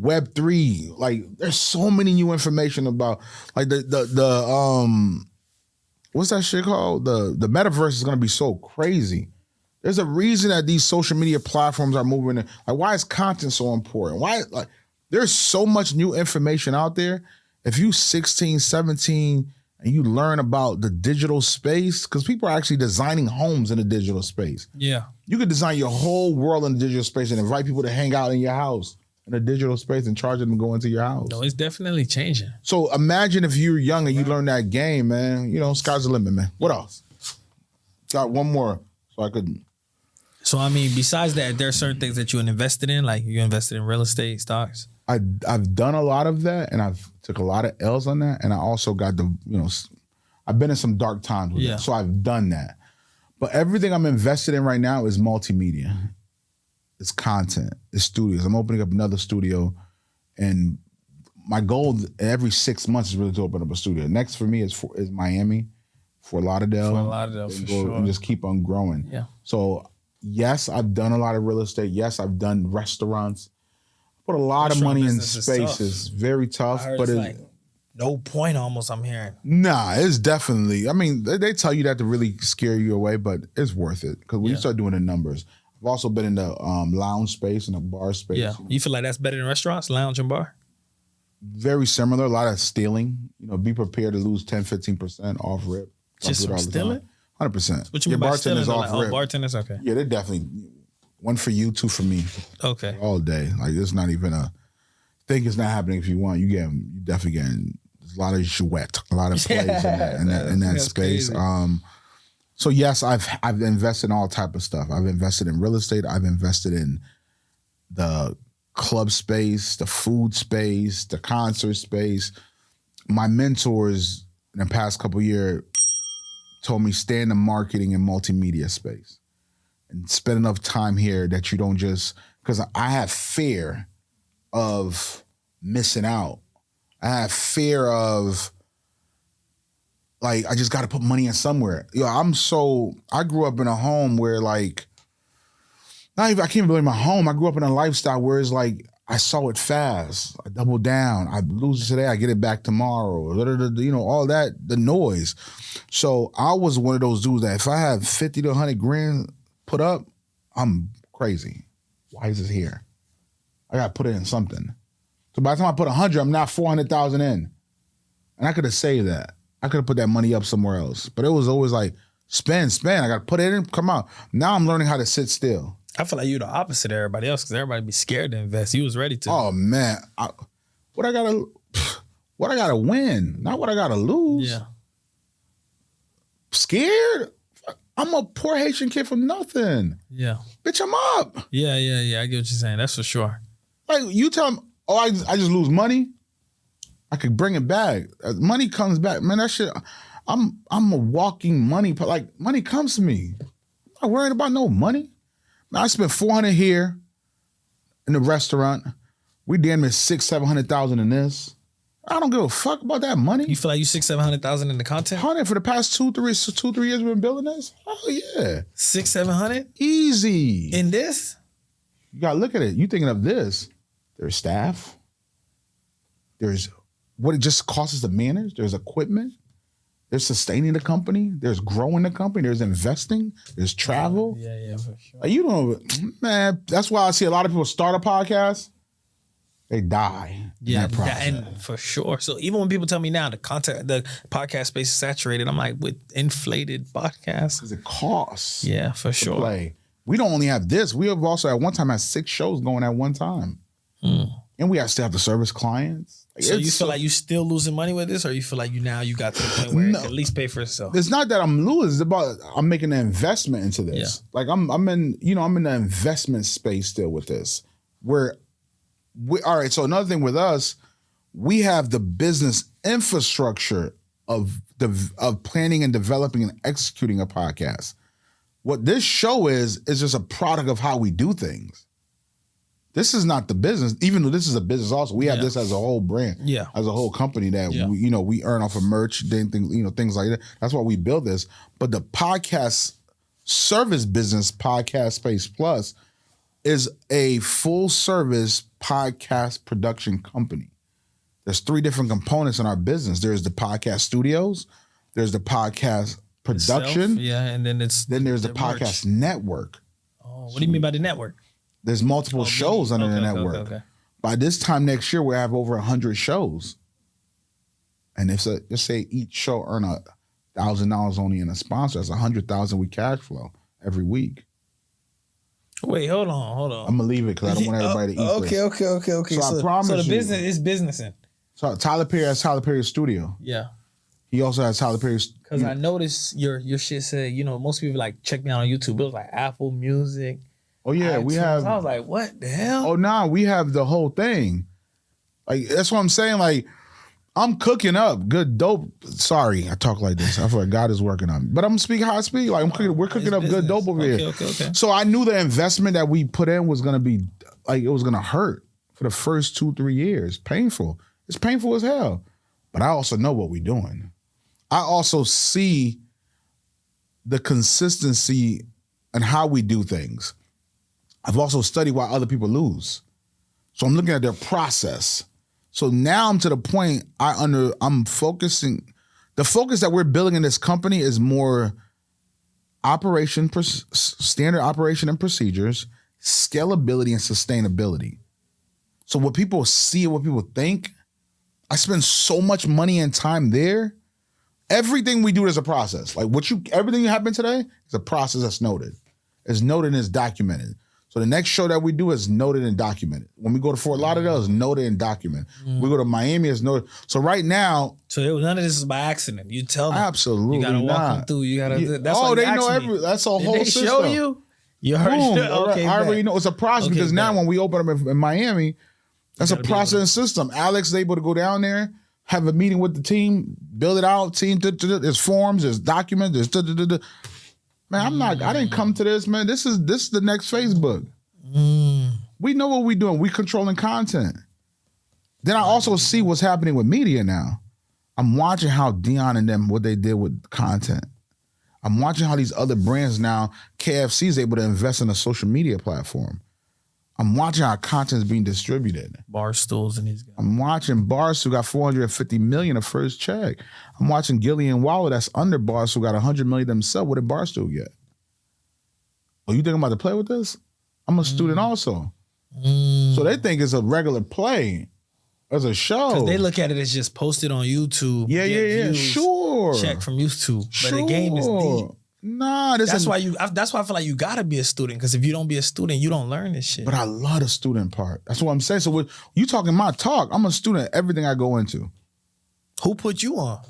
Web3. Like, there's so many new information about, like, the what's that shit called? The metaverse is gonna be so crazy. There's a reason that these social media platforms are moving. Like, why is content so important? Why, like, there's so much new information out there. If you 16, 17, and you learn about the digital space, because people are actually designing homes in the digital space. Yeah. You could design your whole world in the digital space and invite people to hang out in your house in a digital space and charge them to go into your house. No, it's definitely changing. So imagine if you're young and you learn that game, man. You know, sky's the limit, man. What else? Got one more so I could... So, I mean, besides that, there are certain things that you invested in, like you invested in real estate, stocks. I've done a lot of that, and I've took a lot of L's on that, and I also got I've been in some dark times with it, so I've done that. But everything I'm invested in right now is multimedia. It's content. It's studios. I'm opening up another studio, and my goal every 6 months is really to open up a studio. Next for me is Miami, Fort Lauderdale. Fort Lauderdale, for sure. And just keep on growing. Yeah. So, yes, I've done a lot of real estate. Yes, I've done restaurants. Put a lot of money in space. It's very tough, but it's like no point almost, I'm hearing. Nah, it's definitely, I mean, they tell you that to really scare you away, but it's worth it because when you start doing the numbers. I've also been in the lounge space and the bar space. Yeah. You feel like that's better than restaurants, lounge and bar? Very similar. A lot of stealing. Be prepared to lose 10, 15% off rip. Just from stealing? 100%. What you mean by stealing? Bartenders, okay. Yeah, they're definitely one for you, two for me. Okay. All day. Like, it's not even a thing. It's not happening if you want. You definitely getting a lot of jouet, a lot of plays in that space. Crazy. So yes, I've invested in all type of stuff. I've invested in real estate. I've invested in the club space, the food space, the concert space. My mentors in the past couple of years told me stay in the marketing and multimedia space and spend enough time here that you don't just, because I have fear of missing out. I have fear of, like, I just got to put money in somewhere. I grew up in a home where, like, I can't even blame my home. I grew up in a lifestyle where it's like, I saw it fast. I double down. I lose it today. I get it back tomorrow. All that, the noise. So I was one of those dudes that if I have 50 to 100 grand put up, I'm crazy. Why is this here? I got to put it in something. So by the time I put 100, I'm not 400,000 in. And I could have saved that. I could have put that money up somewhere else. But it was always like, spend. I got to put it in, come out. Now I'm learning how to sit still. I feel like you're the opposite of everybody else because everybody be scared to invest. You was ready to. Oh, man. What I gotta win, not what I gotta lose. Yeah. Scared? I'm a poor Haitian kid from nothing. Yeah. Bitch, I'm up. Yeah. I get what you're saying. That's for sure. Like, you tell them, oh, I just lose money. I could bring it back. Money comes back. Man, that shit, I'm a walking money. Like, money comes to me. I'm not worried about no money. Man, I spent $400 here in the restaurant. We damn near $600,000-700,000 in this. I don't give a fuck about that money. You feel like you $600,000-700,000 in the content? 100 for the past 2-3 years we've been building this? Oh yeah. 600-700? Easy. In this? You gotta look at it. You thinking of this. There's staff. There's what it just costs us to manage. There's equipment. There's sustaining the company. There's growing the company. There's investing. There's travel. Yeah, for sure. Like, you know, man, that's why I see a lot of people start a podcast. They die. Yeah, in that process. and for sure. So even when people tell me now the podcast space is saturated, I'm like, with inflated podcasts. Because it costs. Yeah, for to sure. play. We don't only have this. We have also at one time had 6 shows going at one time. And we still have to service clients. Like, So you feel like you still losing money with this, or you feel like you got to the point where it can at least pay for itself? It's not that I'm losing. It's about I'm making an investment into this. Yeah. Like I'm in the investment space still with this. All right. So another thing with us, we have the business infrastructure of planning and developing and executing a podcast. What this show is just a product of how we do things. This is not the business, even though this is a business also. We have this as a whole brand, as a whole company that we earn off of merch, things like that. That's why we build this. But the podcast service business, Podcast Space Plus, is a full service podcast production company. There's 3 different components in our business. There's the podcast studios, there's the podcast production, and then there's the podcast network. Oh, what do you mean by the network? There's multiple shows under the network. Okay. By this time next year, we'll have over 100 shows. And if let's say each show earn $1,000 only in a sponsor, that's $100,000 we cash flow every week. Wait, hold on. I'm gonna leave it because I don't want everybody to eat this. Okay. So I promise the you. business is businessing. So Tyler Perry has Tyler Perry's studio. Yeah. He also has Tyler Perry's. Because I noticed your shit said, most people like check me out on YouTube. It was like Apple Music. Oh yeah, iTunes. we have. I was like, what the hell? Oh nah, we have the whole thing. Like that's what I'm saying. Like I'm cooking up good dope. Sorry, I talk like this. I feel like God is working on me. But I'm speaking how I speak. Like we're cooking up good dope over here. Okay. So I knew the investment that we put in was gonna be like it was gonna hurt for the first 2-3 years. Painful. It's painful as hell. But I also know what we're doing. I also see the consistency and how we do things. I've also studied why other people lose. So I'm looking at their process. So now I'm to the point I'm focusing. The focus that we're building in this company is more standard operation and procedures, scalability and sustainability. So what people see, what people think, I spend so much money and time there. Everything we do is a process. Like everything that happened today is a process that's noted. It's noted and it's documented. So the next show that we do is noted and documented. When we go to Fort Lauderdale, it's noted and documented. We go to Miami, it's noted. So right now, none of this is by accident. You tell them. Absolutely, you gotta walk them through. You gotta. That's why they know that's a whole Did they system. show you? You heard. Okay, I already know it's a process because now when we open up in Miami, that's a process and system. Alex is able to go down there, have a meeting with the team, build it out. Team, there's forms, there's documents, there's. Man, I didn't come to this, man. This is the next Facebook. We know what we're doing. We controlling content. Then I also see what's happening with media now. I'm watching how Dion and them, what they did with content. I'm watching how these other brands now, KFC is able to invest in a social media platform. I'm watching how content is being distributed. Barstools and these guys. I'm watching Barstool got $450 million of first check. I'm watching Gillian Waller that's under Barstool got $100 million themselves. What did Barstool get? Oh, you think I'm about to play with this? I'm a student also. So they think it's a regular play as a show. Because they look at it as just posted on YouTube. Yeah. Views, Sure. Check from YouTube. Sure. But the game is deep. Nah, that's why I feel like you gotta be a student. Because if you don't be a student, you don't learn this shit. But I love the student part. That's what I'm saying. So when you talking my talk, I'm a student at everything I go into. Who put you on?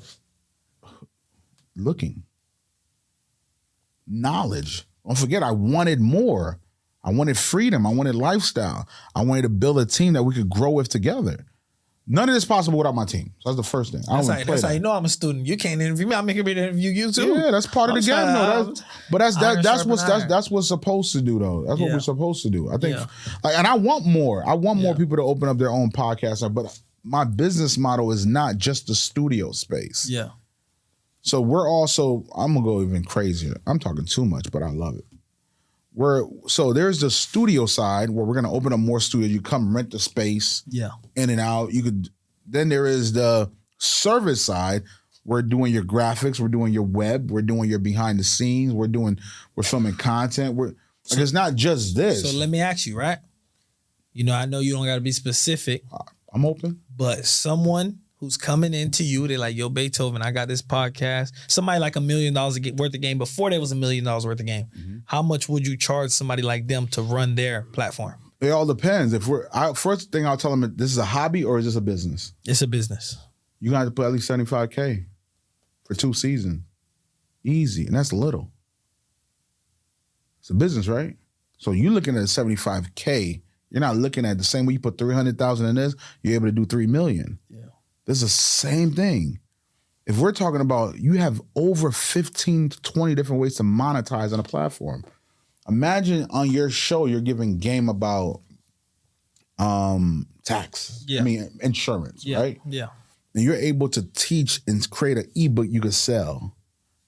Looking. knowledge. Don't forget, I wanted more. I wanted freedom. I wanted lifestyle. I wanted to build a team that we could grow with together. None of this possible without my team. So that's the first thing. That's how you know I'm a student. You can't interview me. I'm making me interview you too. Yeah, that's part of the game. No, that's what's supposed to do though. That's what we're supposed to do. I think, and I want more. I want more people to open up their own podcasts. But my business model is not just the studio space. Yeah. So I'm gonna go even crazier. I'm talking too much, but I love it. So there's the studio side where we're gonna open up more studios. You come rent the space, in and out. Then there is the service side. We're doing your graphics, we're doing your web, we're doing your behind the scenes, we're filming content. It's not just this. So let me ask you, right? You know, I know you don't gotta be specific. I'm open. But someone who's coming into you, they're like, yo, Beethoven, I got this podcast. Somebody like $1 million worth of game before there was $1 million worth of game. Mm-hmm. How much would you charge somebody like them to run their platform? It all depends. First thing I'll tell them, this is a hobby or is this a business? It's a business. You're going to have to put at least $75K for 2 seasons. Easy. And that's little. It's a business, right? So you're looking at $75K. You're not looking at the same way you put $300,000 in this, you're able to do $3 million. Yeah. This is the same thing. If we're talking about, you have over 15 to 20 different ways to monetize on a platform. Imagine on your show, you're giving game about tax. Yeah. I mean, insurance, right? Yeah. And you're able to teach and create an ebook you could sell.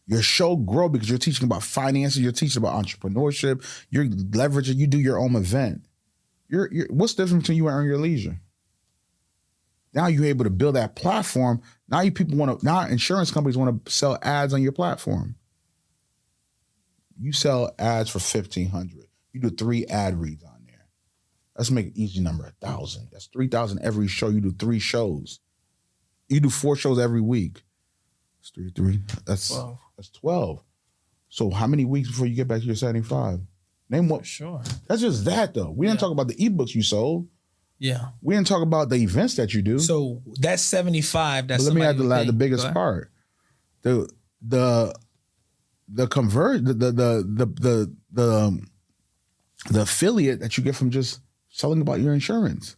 Your show grow because you're teaching about finances, you're teaching about entrepreneurship, you're leveraging, you do your own event. What's the difference between you and your leisure? Now you're able to build that platform. Now insurance companies want to sell ads on your platform. You sell ads for $1,500. You do 3 ad reads on there. Let's make an easy number, 1,000. That's 3,000 every show. You do 3 shows. You do 4 shows every week. That's 3. That's 12. That's 12. So how many weeks before you get back to your 75? Name what? Sure. That's just that though. We didn't talk about the ebooks you sold. Yeah. We didn't talk about the events that you do. So that's 75. That's let me add the biggest part. The affiliate that you get from just selling about your insurance.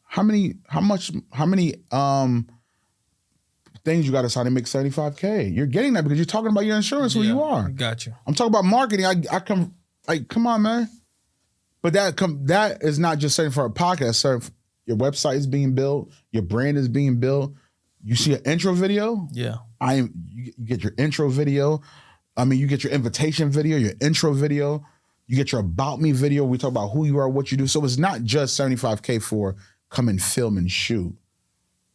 How many things you got to sign to make $75K? You're getting that because you're talking about your insurance who you are. Got you. I'm talking about marketing. Come on, man. But that is not just saying for a podcast. Sir, your website is being built. Your brand is being built. You see an intro video. Yeah. You get your intro video. I mean, you get your invitation video, your intro video. You get your about me video. We talk about who you are, what you do. So it's not just $75K for come and film and shoot.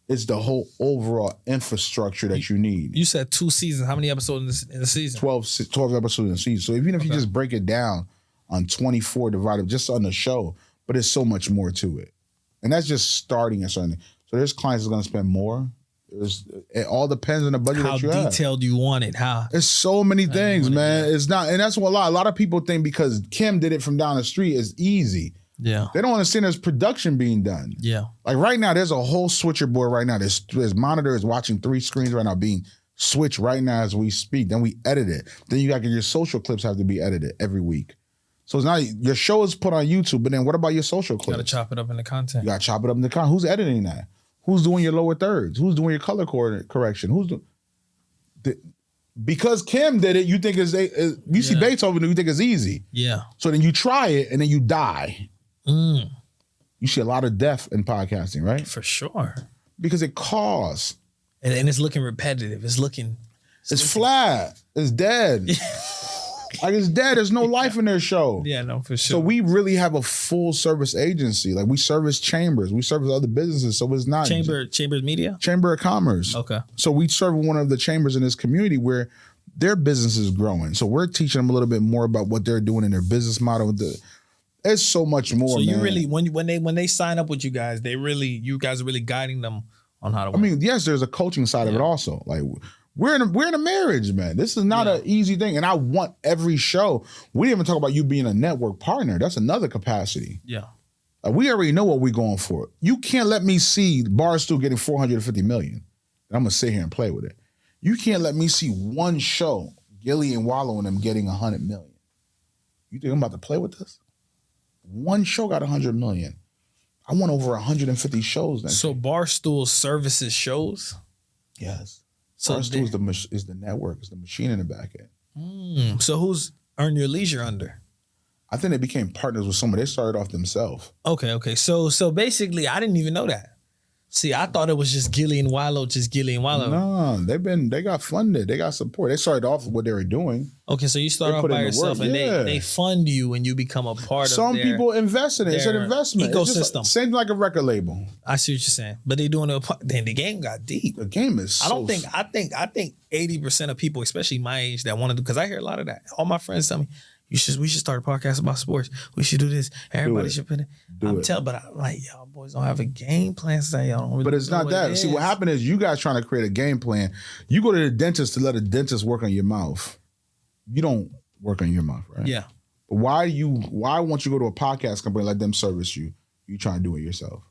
It's the whole overall infrastructure that you need. You said 2 seasons. How many episodes in the season? 12 episodes in the season. So even if you just break it down on 24 divided just on the show, but there's so much more to it. And that's just starting at something. So there's clients that's going to spend more. It all depends on the budget that you have. How detailed you want it? It's so many things, man. It's not, and that's what a lot of people think because Kim did it from down the street is easy. Yeah. They don't understand there's production being done. Yeah. Like right now, there's a whole switcher board right now. There's monitors watching 3 screens right now being switched right now as we speak. Then we edit it. Then you got your social clips have to be edited every week. So it's not, your show is put on YouTube, but then what about your social clips? You got to chop it up in the content. You got to chop it up in the content. Who's editing that? Who's doing your lower thirds? Who's doing your color correction? Because Kim did it, you think you see Beethoven, you think it's easy. Yeah. So then you try it and then you die. You see a lot of death in podcasting, right? For sure. Because it costs. And it's looking repetitive. It's flat. It's dead. Like it's dead. There's no life in their show. Yeah, no, for sure. So we really have a full service agency. Like we service chambers. We service other businesses. So it's not Chambers Media? Chamber of Commerce. Okay. So we serve one of the chambers in this community where their business is growing. So we're teaching them a little bit more about what they're doing in their business model. It's so much more. So you really, when they sign up with you guys, you guys are really guiding them on how to work. I mean, yes, there's a coaching side of it also. Like we're in a marriage, man. This is not an easy thing. And I want every show. We didn't even talk about you being a network partner. That's another capacity. Yeah. Like we already know what we're going for. You can't let me see Barstool getting $450 million. And I'm going to sit here and play with it. You can't let me see one show Gilly and Wallow and them getting 100 million. You think I'm about to play with this? One show got 100 million. I want over 150 shows next year. Barstool services shows? Yes. So Barstool is the network, is the machine in the back end. So who's Earn Your Leisure under? I think they became partners with someone. They started off themselves. Okay. So basically, I didn't even know that. See, I thought it was just Gilly and Wallow, No, they got funded. They got support. They started off with what they were doing. Okay, so you start off by yourself and they fund you and you become a part of Some people invest in it. It's an investment. Ecosystem. It's just same like a record label. I see what you're saying. But they doing it. Then the game got deep. The game is I think 80% of people, especially my age, that want to do, because I hear a lot of that. All my friends tell me, we should start a podcast about sports. We should do this. Everybody should put it. But I'm like, y'all boys don't have a game plan. Say y'all don't really. But it's not that. See, what happened is you guys trying to create a game plan. You go to the dentist to let a dentist work on your mouth. You don't work on your mouth, right? Yeah. But why won't you go to a podcast company and let them service you? You trying to do it yourself.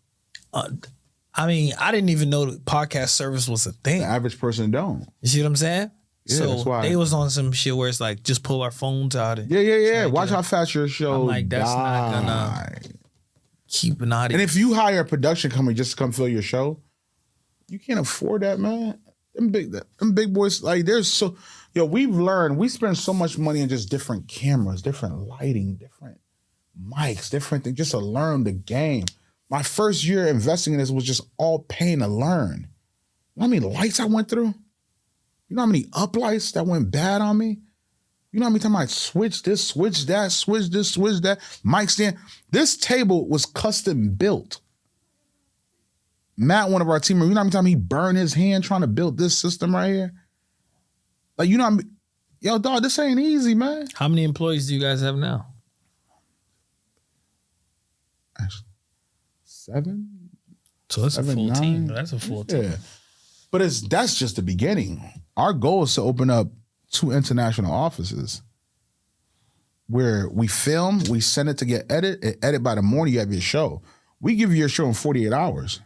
I mean, I didn't even know that podcast service was a thing. The average person don't. You see what I'm saying? Yeah, so that's why. they was on some shit where it's like, just pull our phones out. And Yeah. Watch how fast your show I'm like, that's not gonna keep an audience. And if you hire a production company just to come fill your show, you can't afford that, man. Them big boys, like we've learned, we spend so much money on just different cameras, different lighting, different mics, different things, just to learn the game. My first year investing in this was just all pain to learn. You know how many lights I went through? You know how many uplights that went bad on me? You know how many times I switched this, switch that, switch this, switch that, mic stand. This table was custom built. Matt, one of our team members, you know how many times he burned his hand trying to build this system right here? Like, you know what I mean? Yo, dog, this ain't easy, man. How many employees do you guys have now? 7. So that's 7, a full 9. team. That's a full team. Yeah. But that's just the beginning. Our goal is to open up 2 international offices where we film, we send it to get edit by the morning you have your show. We give you your show in 48 hours.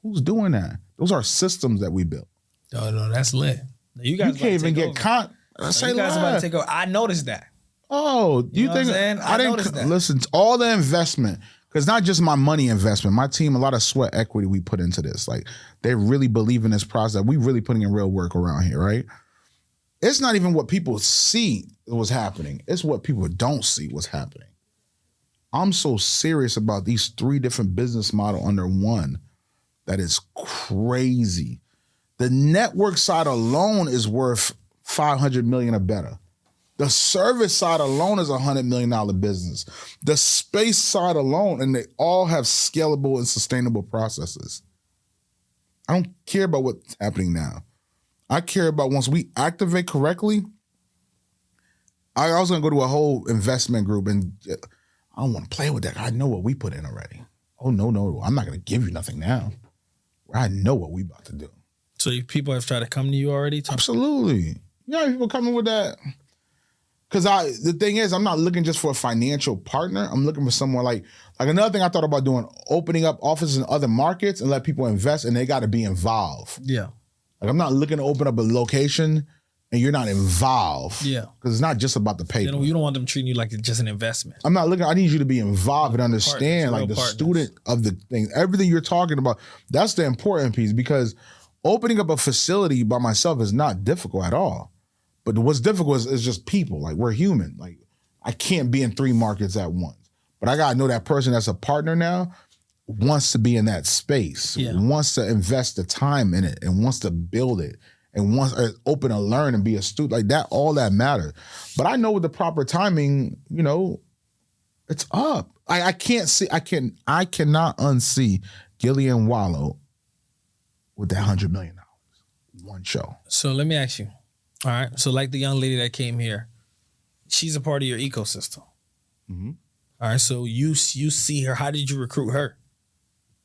Who's doing that? Those are systems that we built. Oh, no, that's lit. You guys can't even get caught. You guys about to take over. I noticed that. Oh, do you think I noticed that. Listen, all the investment, because not just my money investment, my team, a lot of sweat equity we put into this. Like, they really believe in this process. We really putting in real work around here, right? It's not even what people see was happening. It's what people don't see what's happening. I'm so serious about these 3 different business models under one that is crazy. The network side alone is worth $500 million or better. The service side alone is a $100 million business. The space side alone, and they all have scalable and sustainable processes. I don't care about what's happening now. I care about once we activate correctly. I was going to go to a whole investment group and I don't want to play with that. I know what we put in already. Oh, no. I'm not going to give you nothing now. I know what we about to do. So people have tried to come to you already? Absolutely. You know, people coming with that. Because the thing is, I'm not looking just for a financial partner. I'm looking for someone like another thing I thought about doing, opening up offices in other markets and let people invest, and they got to be involved. Yeah. Like, I'm not looking to open up a location and you're not involved. Yeah. Because it's not just about the paper. You don't want them treating you like it's just an investment. I'm not looking, I need you to be involved and understand, like, the student of the thing. Everything you're talking about, that's the important piece, because opening up a facility by myself is not difficult at all. But what's difficult is just people. Like, we're human. Like, I can't be in 3 markets at once. But I got to know that person that's a partner now wants to be in that space, wants to invest the time in it, and wants to build it, and wants to open and learn and be a student. Like, that, all that matters. But I know with the proper timing, you know, it's up. I cannot unsee Gillian Wallow with that $100 million. One show. So let me ask you. All right. So like the young lady that came here, she's a part of your ecosystem. Mm-hmm. All right. So you see her. How did you recruit her?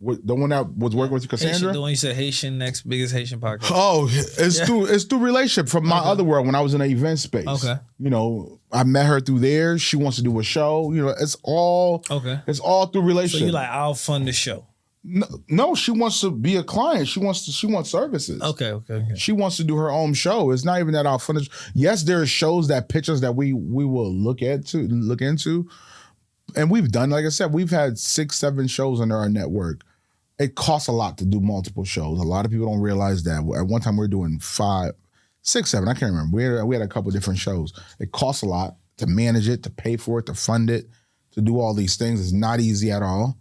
The one that was working with you, Cassandra? Haitian, the one you said Haitian, next biggest Haitian podcast. Oh, it's through relationship from my other world when I was in an event space. Okay. You know, I met her through there. She wants to do a show. You know, it's all through relationship. So you're like, I'll fund the show. No, she wants to be a client. She wants services. Okay. She wants to do her own show. It's not even that I'll finish. Yes, there are shows that pitch us that we will look into. And we've done, like I said, we've had 6-7 shows under our network. It costs a lot to do multiple shows. A lot of people don't realize that. At one time we were doing 5, 6, 7, I can't remember. We had a couple of different shows. It costs a lot to manage it, to pay for it, to fund it, to do all these things. It's not easy at all.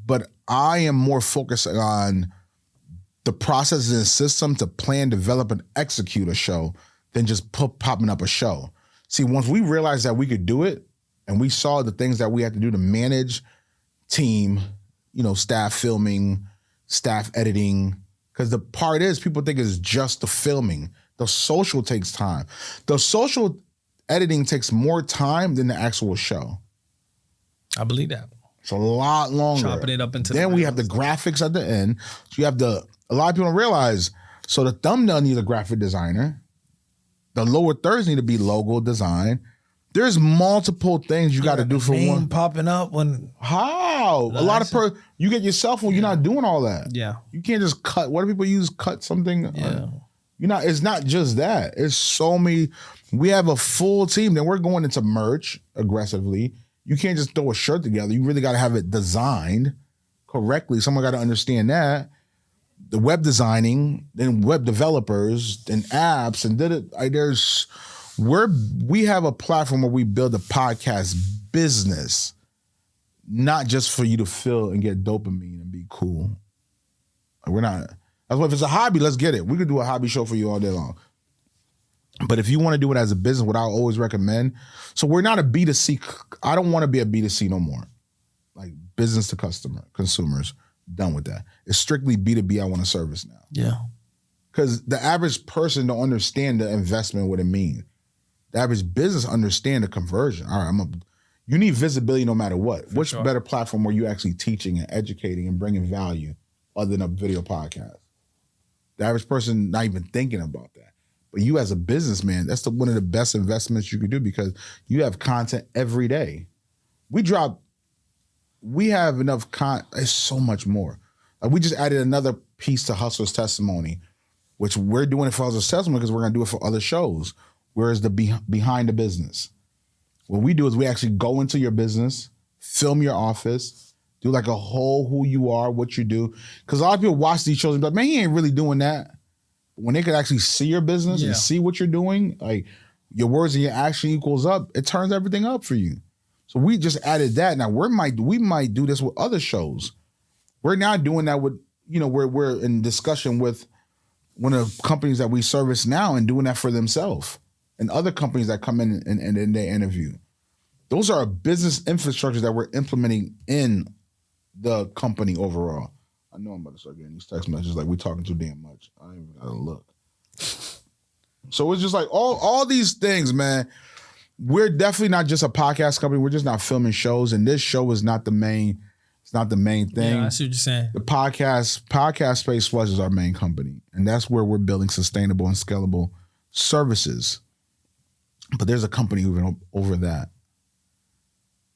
But I am more focused on the processes and system to plan, develop, and execute a show than just popping up a show. See, once we realized that we could do it, and we saw the things that we had to do to manage team, staff filming, staff editing, because the part is people think it's just the filming. The social takes time. The social editing takes more time than the actual show. I believe that. It's a lot longer. Chopping it up into then we have the graphics at the end. So you have a lot of people don't realize, so the thumbnail needs a graphic designer. The lower thirds need to be logo design. There's multiple things you got to do for one. Popping up when how a lot of you get your cell phone. You're not doing all that. Yeah, you can't just cut. What do people use? Cut something. Yeah, It's not just that. It's so many. We have a full team. Then we're going into merch aggressively. You can't just throw a shirt together. You really got to have it designed correctly. Someone got to understand that. The web designing, then web developers, then apps, and we have a platform where we build a podcast business, not just for you to feel and get dopamine and be cool. We're not. That's why if it's a hobby, let's get it. We could do a hobby show for you all day long. But if you want to do it as a business, what I always recommend, so we're not a B2C. I don't want to be a B2C no more. Like business to customer, consumers, done with that. It's strictly B2B. I want a service now. Yeah. Because the average person don't understand the investment, what it means. The average business understand the conversion. All right, you need visibility no matter what. Which better platform where you actually teaching and educating and bringing value other than a video podcast? The average person not even thinking about that. But you as a businessman, that's one of the best investments you could do because you have content every day. We have enough content. It's so much more. Like we just added another piece to Hustler's Testimony, which we're doing it for Hustler's Testimony because we're going to do it for other shows. Whereas the behind the business. What we do is we actually go into your business, film your office, do like a whole who you are, what you do. Because a lot of people watch these shows and be like, man, he ain't really doing that. When they could actually see your business and see what you're doing, like your words and your action equals up, it turns everything up for you. So we just added that. Now we might do this with other shows. We're now doing that with, we're in discussion with one of the companies that we service now and doing that for themselves. And other companies that come in and they interview. Those are business infrastructure that we're implementing in the company overall. I know I'm about to start getting these text messages like we talking too damn much. I ain't even gotta look. So it's just like all these things, man. We're definitely not just a podcast company. We're just not filming shows. And this show is not the main, it's not the main thing. Yeah, I see what you're saying. The podcast space was our main company. And that's where we're building sustainable and scalable services. But there's a company over that.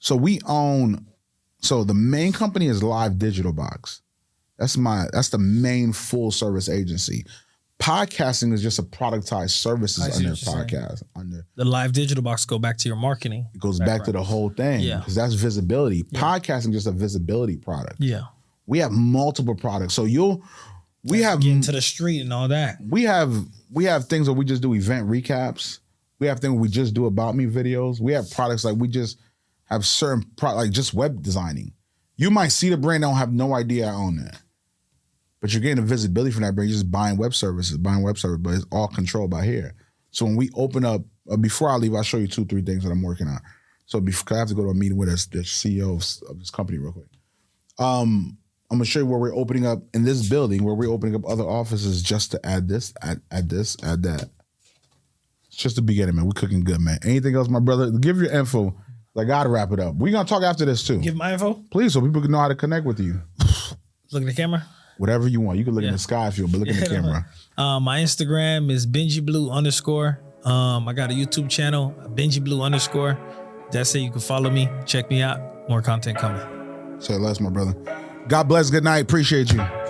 So the main company is Live Digital Box. That's the main full service agency. Podcasting is just a productized services under podcast. Under the Live Digital Box go back to your marketing. It goes back to the whole thing. Yeah. Because that's visibility. Yeah. Podcasting is just a visibility product. Yeah. We have multiple products. So we have get into the street and all that. We have things where we just do event recaps. We have things where we just do about me videos. We have products like we just have certain like just web designing. You might see the brand, don't have no idea I own that. But you're getting the visibility from that brand. You're just buying web services, but it's all controlled by here. So when we open up, before I leave, I'll show you 2-3 things that I'm working on. So I have to go to a meeting with the CEO of this company real quick. I'm going to show you where we're opening up in this building, where we're opening up other offices just to add this, add that. It's just the beginning, man. We're cooking good, man. Anything else, my brother? Give your info. I got to wrap it up. We're going to talk after this, too. Give my info? Please, so people can know how to connect with you. Look at the camera? Whatever you want. You can look in the sky if you want, but look in the camera. My Instagram is BenjiBlue_. I got a YouTube channel, BenjiBlue_. That's it. You can follow me. Check me out. More content coming. Say less, my brother. God bless. Good night. Appreciate you.